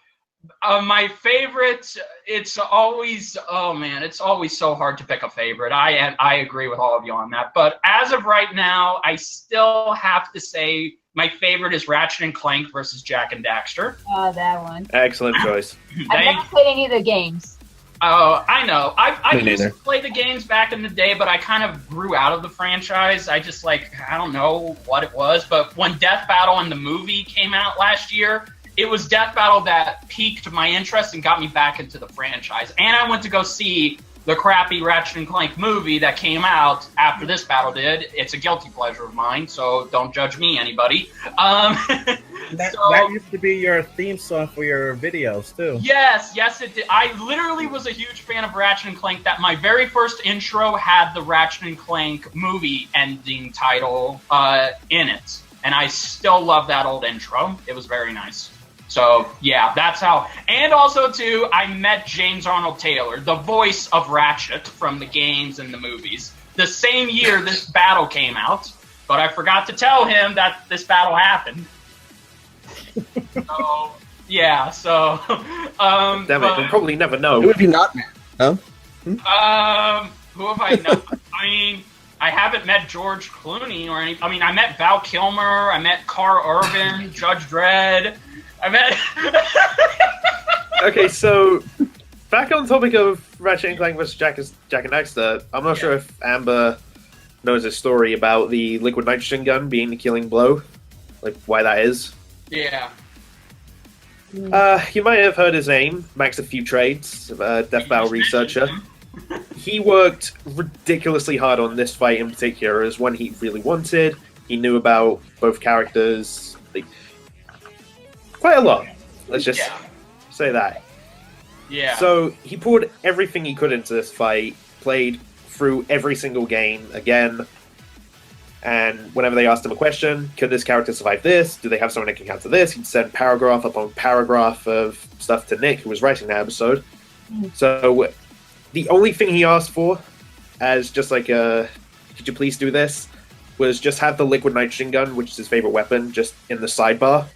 my favorite. It's always it's always so hard to pick a favorite. I agree with all of you on that. But as of right now, I still have to say my favorite is Ratchet and Clank versus Jak and Daxter. Oh, that one. Excellent choice. I've never played any of the games. Oh, I know. I used to play the games back in the day, but I kind of grew out of the franchise. I just I don't know what it was. But when Death Battle in the movie came out last year, it was Death Battle that piqued my interest and got me back into the franchise. And I went to go see the crappy Ratchet and Clank movie that came out after this battle did. It's a guilty pleasure of mine, so don't judge me, anybody. That used to be your theme song for your videos, too. Yes, it did. I literally was a huge fan of Ratchet and Clank. That my very first intro had the Ratchet and Clank movie ending title in it. And I still love that old intro. It was very nice. So, yeah, that's how. And also, too, I met James Arnold Taylor, the voice of Ratchet from the games and the movies, the same year this battle came out. But I forgot to tell him that this battle happened. So, yeah, so. Damn it, we'll probably never know. Who have you not met? Huh? Who have I not? I mean, I haven't met George Clooney or any. I mean, I met Val Kilmer, I met Carl Urban, Judge Dredd. I met. Okay, so back on the topic of Ratchet and Clank vs. Jak and Daxter, I'm not sure if Amber knows a story about the liquid nitrogen gun being the killing blow, like why that is. Yeah. You might have heard his name, Max a Few Trades, Death Battle researcher. He worked ridiculously hard on this fight in particular, as one he really wanted. He knew about both characters. Quite a lot. Let's just say that. Yeah. So he poured everything he could into this fight, played through every single game again, and whenever they asked him a question, could this character survive this? Do they have someone that can counter this? He'd send paragraph upon paragraph of stuff to Nick, who was writing that episode. So the only thing he asked for, as just like a, could you please do this, was just have the liquid nitrogen gun, which is his favorite weapon, just in the sidebar.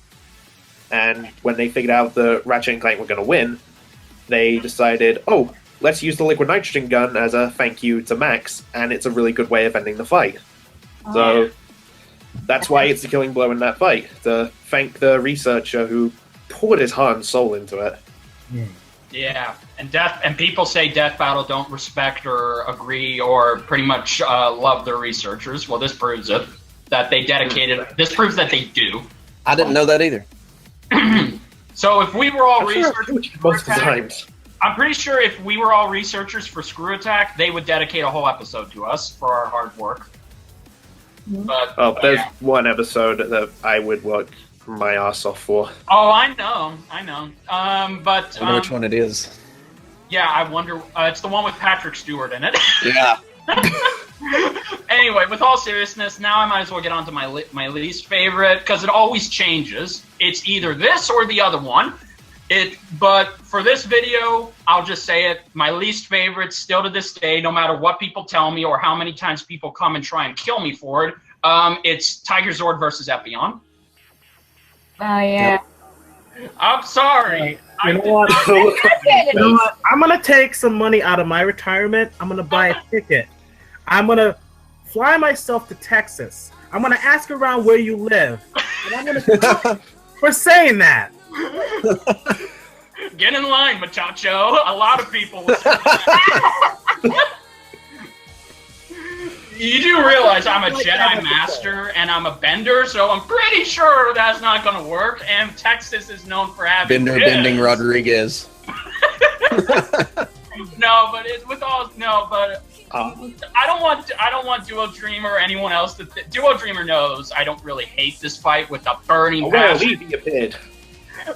And when they figured out the Ratchet and Clank were going to win, they decided, oh, let's use the liquid nitrogen gun as a thank you to Max, and it's a really good way of ending the fight. So that's why it's the killing blow in that fight, to thank the researcher who poured his heart and soul into it. Yeah, and people say Death Battle don't respect or agree or pretty much love their researchers. Well, this proves it, that they dedicated. This proves that they do. I didn't know that either. So if we were all researchers, most of the times. I'm pretty sure if we were all researchers for Screw Attack, they would dedicate a whole episode to us for our hard work. But there's one episode that I would work my ass off for. Oh, I know. But I know which one it is. Yeah, I wonder. It's the one with Patrick Stewart in it. Yeah. Anyway, with all seriousness, now I might as well get on to my least favorite, because it always changes. It's either this or the other one. But for this video, I'll just say it. My least favorite, still to this day, no matter what people tell me or how many times people come and try and kill me for it, it's Tiger Zord versus Epion. Oh yeah. I'm sorry. You know what? I'm gonna take some money out of my retirement. I'm gonna buy a ticket. I'm gonna fly myself to Texas. I'm gonna ask around where you live, and I'm gonna for saying that. Get in line, muchacho. A lot of people will say that. You do realize I'm a Jedi Master and I'm a Bender, so I'm pretty sure that's not going to work. And Texas is known for having Bender bending Rodriguez. No, but I don't want Duo Dreamer or anyone else to. Duo Dreamer knows I don't really hate this fight with a burning passion. Leave you pid.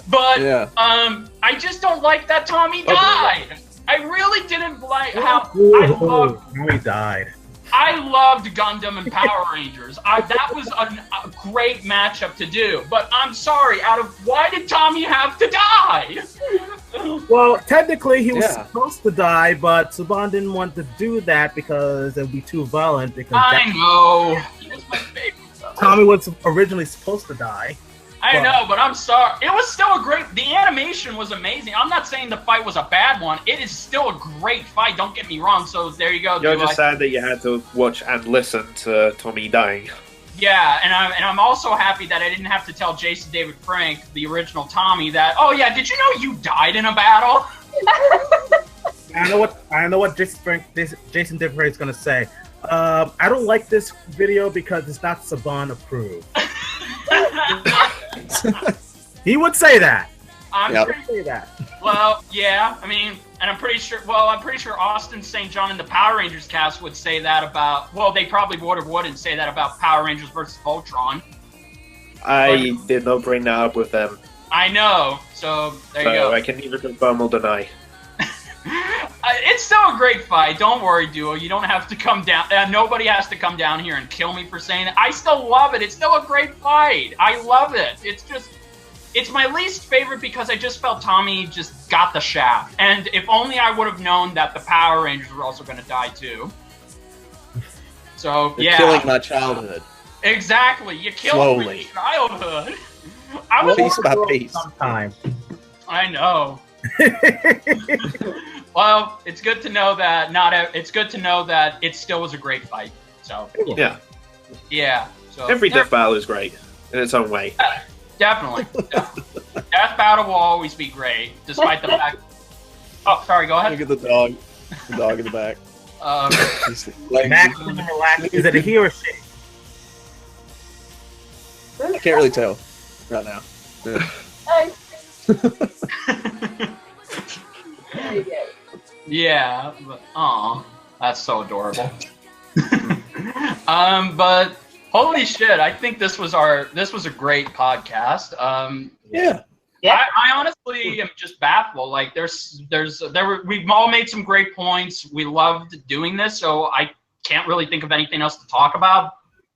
But Yeah. I just don't like that Tommy died. I really didn't like how He died. I loved Gundam and Power Rangers. That was a great matchup to do. But I'm sorry, why did Tommy have to die? Well, technically he was supposed to die, but Saban didn't want to do that because it would be too violent. Because I know. He was my favorite. Tommy was originally supposed to die. I know, but I'm sorry. It was still the animation was amazing. I'm not saying the fight was a bad one. It is still a great fight, don't get me wrong. So there you go. You're just sad that you had to watch and listen to Tommy dying. Yeah, and I'm also happy that I didn't have to tell Jason David Frank, the original Tommy, that, oh yeah, did you know you died in a battle? I know what Jason David Frank is gonna say. I don't like this video because it's not Saban approved. He would say that. I'm Yep. pretty Say that. Well, yeah, I mean, and I'm pretty sure Austin St. John in the Power Rangers cast would say that about, well, they probably wouldn't say that about Power Rangers versus Voltron. I did not bring that up with them. I know, so there you go. I can neither confirm or deny. It's still a great fight. Don't worry, Duo. You don't have to come down. Nobody has to come down here and kill me for saying it. I still love it. It's still a great fight. I love it. It's my least favorite because I just felt Tommy just got the shaft. And if only I would have known that the Power Rangers were also going to die too. So, You're yeah. killing my childhood. Exactly. You killed my childhood. I was Piece by piece. Sometime. I know. Well, it's good to know that it's good to know that it still was a great fight. So yeah. So Every death battle is great in its own way. Definitely. Death battle will always be great, despite the fact. Oh, sorry. Go ahead. Look at the dog. The dog in the back. Max, relax. Is it a he or a she? I can't really tell right now. Yeah. Aw, that's so adorable. But holy shit, I think this was a great podcast. Yeah. I honestly am just baffled. Like we've all made some great points. We loved doing this, so I can't really think of anything else to talk about.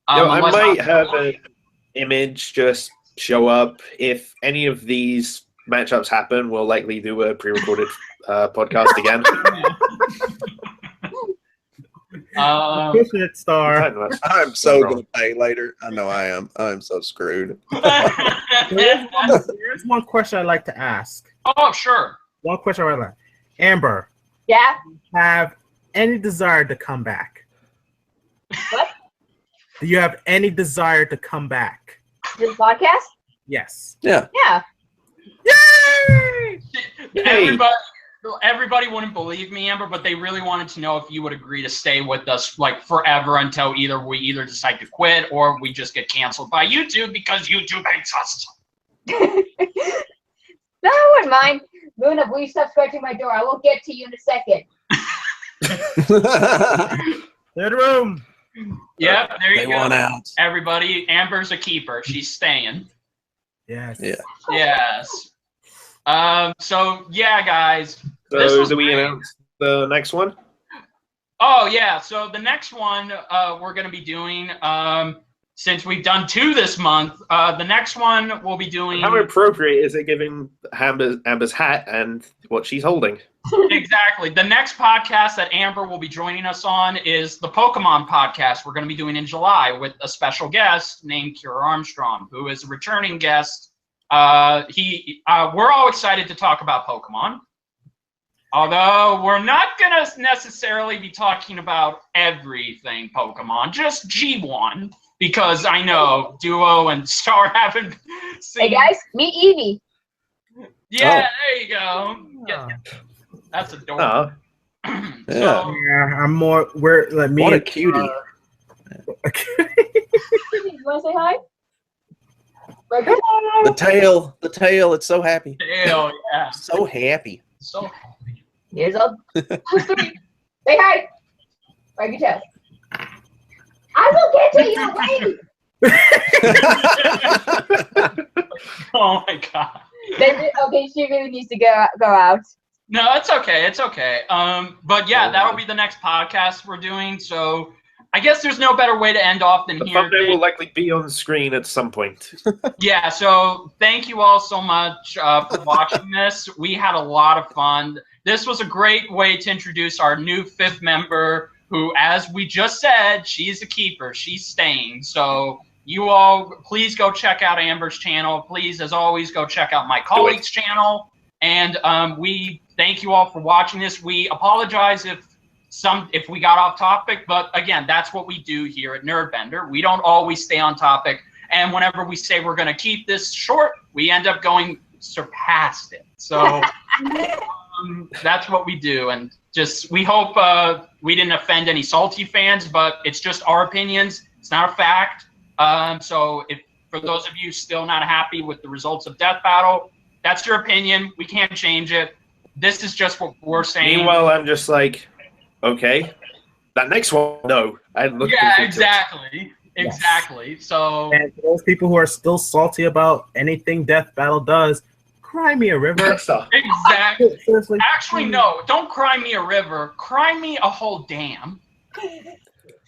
I might have an image just show up. If any of these matchups happen, we'll likely do a pre-recorded podcast again. Star. I'm so going to pay later. I know I am. I'm so screwed. There's one question I'd like to ask. Oh, sure. One question I'd like. Amber. Yeah? Have any desire to come back? What? Do you have any desire to come back? This podcast? Yes. Yeah. Yeah. Yay! Everybody wouldn't believe me, Amber, but they really wanted to know if you would agree to stay with us like forever until we decide to quit or we just get canceled by YouTube because YouTube hates us. No, I wouldn't mind. Luna, will you stop scratching my door? I will get to you in a second. Clear the room. Yep, there you They go. want out. Everybody, Amber's a keeper. She's staying. Yes. Yeah. Yes. So yeah, guys. This So was do we great. announce the next one? Oh yeah, so the next one we're going to be doing, since we've done 2 this month, the next one we'll be doing. How appropriate is it giving Amber's hat and what she's holding? Exactly. The next podcast that Amber will be joining us on is the Pokemon podcast we're going to be doing in July with a special guest named Kira Armstrong, who is a returning guest. We're all excited to talk about Pokemon. Although we're not going to necessarily be talking about everything Pokemon, just G1, because I know Duo and Star haven't seen. Hey guys, meet Eevee. Yeah, there you go. Yeah. That's adorable. Yeah. I'm more. What a cutie. You want to say hi? The tail, it's so happy. Hell yeah. So happy. So happy. Here's all 3. Say hi. Wag your chest. I will get to you. Wait. Oh my god. Okay, she really needs to go out. No, it's okay. It's okay. But yeah, that'll be the next podcast we're doing. So I guess there's no better way to end off than The here. thumbnail will likely be on screen at some point. Yeah, so thank you all so much for watching this. We had a lot of fun. This was a great way to introduce our new 5th member who, as we just said, she's a keeper. She's staying. So you all, please go check out Amber's channel. Please, as always, go check out my colleague's channel. And we thank you all for watching this. We apologize if we got off topic, but again, that's what we do here at Nerdbender. We don't always stay on topic, and whenever we say we're going to keep this short, we end up going surpassed it. So that's what we do, and just we hope we didn't offend any salty fans, but it's just our opinions. It's not a fact. So if for those of you still not happy with the results of Death Battle, that's your opinion. We can't change it. This is just what we're saying. Meanwhile, I'm just like, okay, that next one, no. Yeah, exactly. Exactly. So, and for those people who are still salty about anything Death Battle does, cry me a river. Exactly. Seriously. Actually, no. Don't cry me a river. Cry me a whole dam.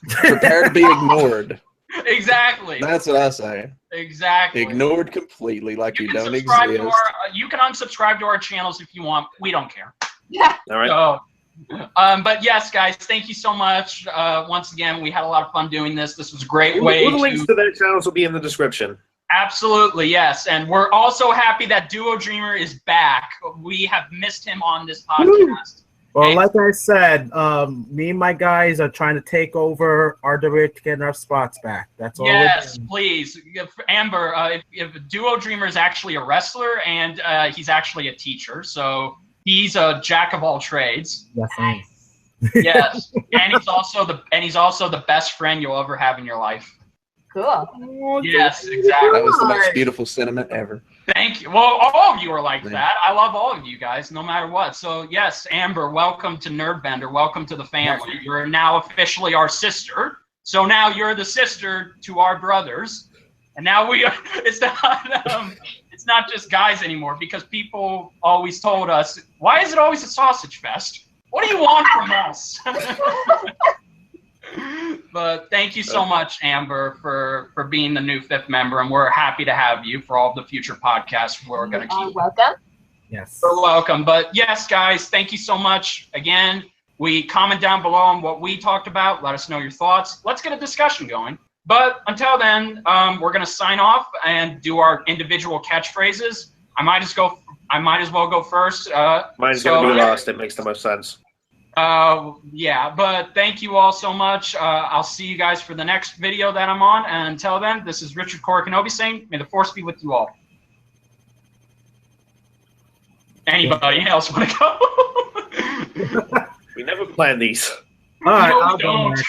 Prepare to be ignored. Exactly. That's what I say. Exactly. Ignored completely, like you don't exist. You can unsubscribe to our channels if you want. We don't care. Yeah. All right. So, but yes, guys, thank you so much. Once again, we had a lot of fun doing this. This was a great way All the links to their channels will be in the description. Absolutely, yes. And we're also happy that Duo Dreamer is back. We have missed him on this podcast. Well, like I said, me and my guys are trying to take over RWA to get our spots back. That's all. Yes, please. Amber, if Duo Dreamer is actually a wrestler and he's actually a teacher, so he's a jack of all trades. Yes, I am. Yes, and he's also the best friend you'll ever have in your life. Cool. Yes, exactly. That was the most beautiful sentiment ever. Thank you. Well, all of you are like that. I love all of you guys, no matter what. So, yes, Amber, welcome to Nerdbender. Welcome to the family. You're now officially our sister. So now you're the sister to our brothers. And now it's not just guys anymore, because people always told us, why is it always a sausage fest? What do you want from us? But thank you so much, Amber, for being the new 5th member, and we're happy to have you for all the future podcasts we're going to keep. Welcome. Yes. You're welcome. But yes, guys, thank you so much. Again, comment down below on what we talked about. Let us know your thoughts. Let's get a discussion going. But until then, we're going to sign off and do our individual catchphrases. I might as well go first. Mine's going to be last. It makes the most sense. Yeah, but thank you all so much. I'll see you guys for the next video that I'm on. And until then, this is Richard Korra Kenobi saying, may the force be with you all. Anybody else want to go? We never planned these. All right, No, we I'll go don't. next.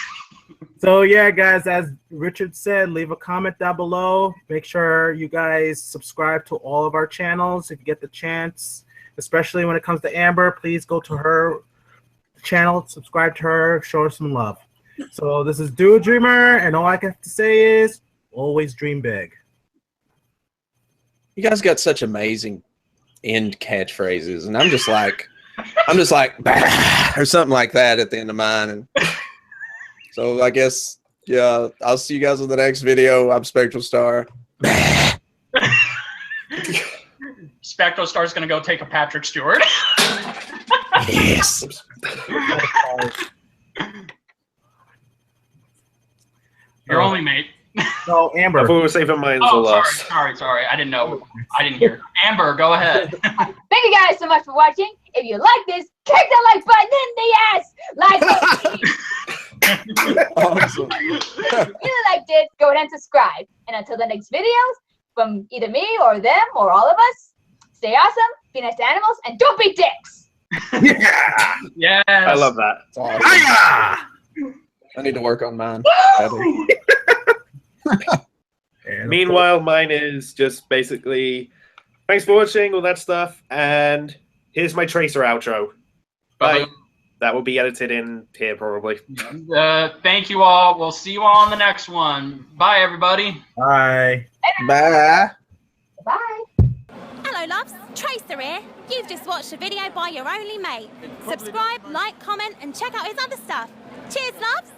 So yeah, guys, as Richard said, leave a comment down below. Make sure you guys subscribe to all of our channels if you get the chance. Especially when it comes to Amber, please go to her channel, subscribe to her, show her some love. So this is Duo Dreamer, and all I have to say is always dream big. You guys got such amazing end catchphrases, and I'm just like, I'm just like, bah, or something like that at the end of mine. And so I guess, yeah, I'll see you guys in the next video. I'm SpectralStar. SpectralStar's going to go take a Patrick Stewart. Yes. Your only mate. No, Amber. I thought we were saving mine Oh, for last. sorry. I didn't know. I didn't hear. Amber, go ahead. Thank you guys so much for watching. If you like this, kick the like button in the ass. Like Awesome. if you liked it, go ahead and subscribe. And until the next videos, from either me or them or all of us, stay awesome, be nice to animals, and don't be dicks. Yeah. Yes. I love that. It's awesome. Hiya! I need to work on mine. And Meanwhile, mine is just basically thanks for watching, all that stuff, and here's my Tracer outro. Bye. That will be edited in here probably. Thank you all. We'll see you all on the next one. Bye, everybody. bye. Bye. Bye. Hello loves, Tracer here. You've just watched a video by your only mate. Subscribe, like, comment and check out his other stuff. Cheers loves!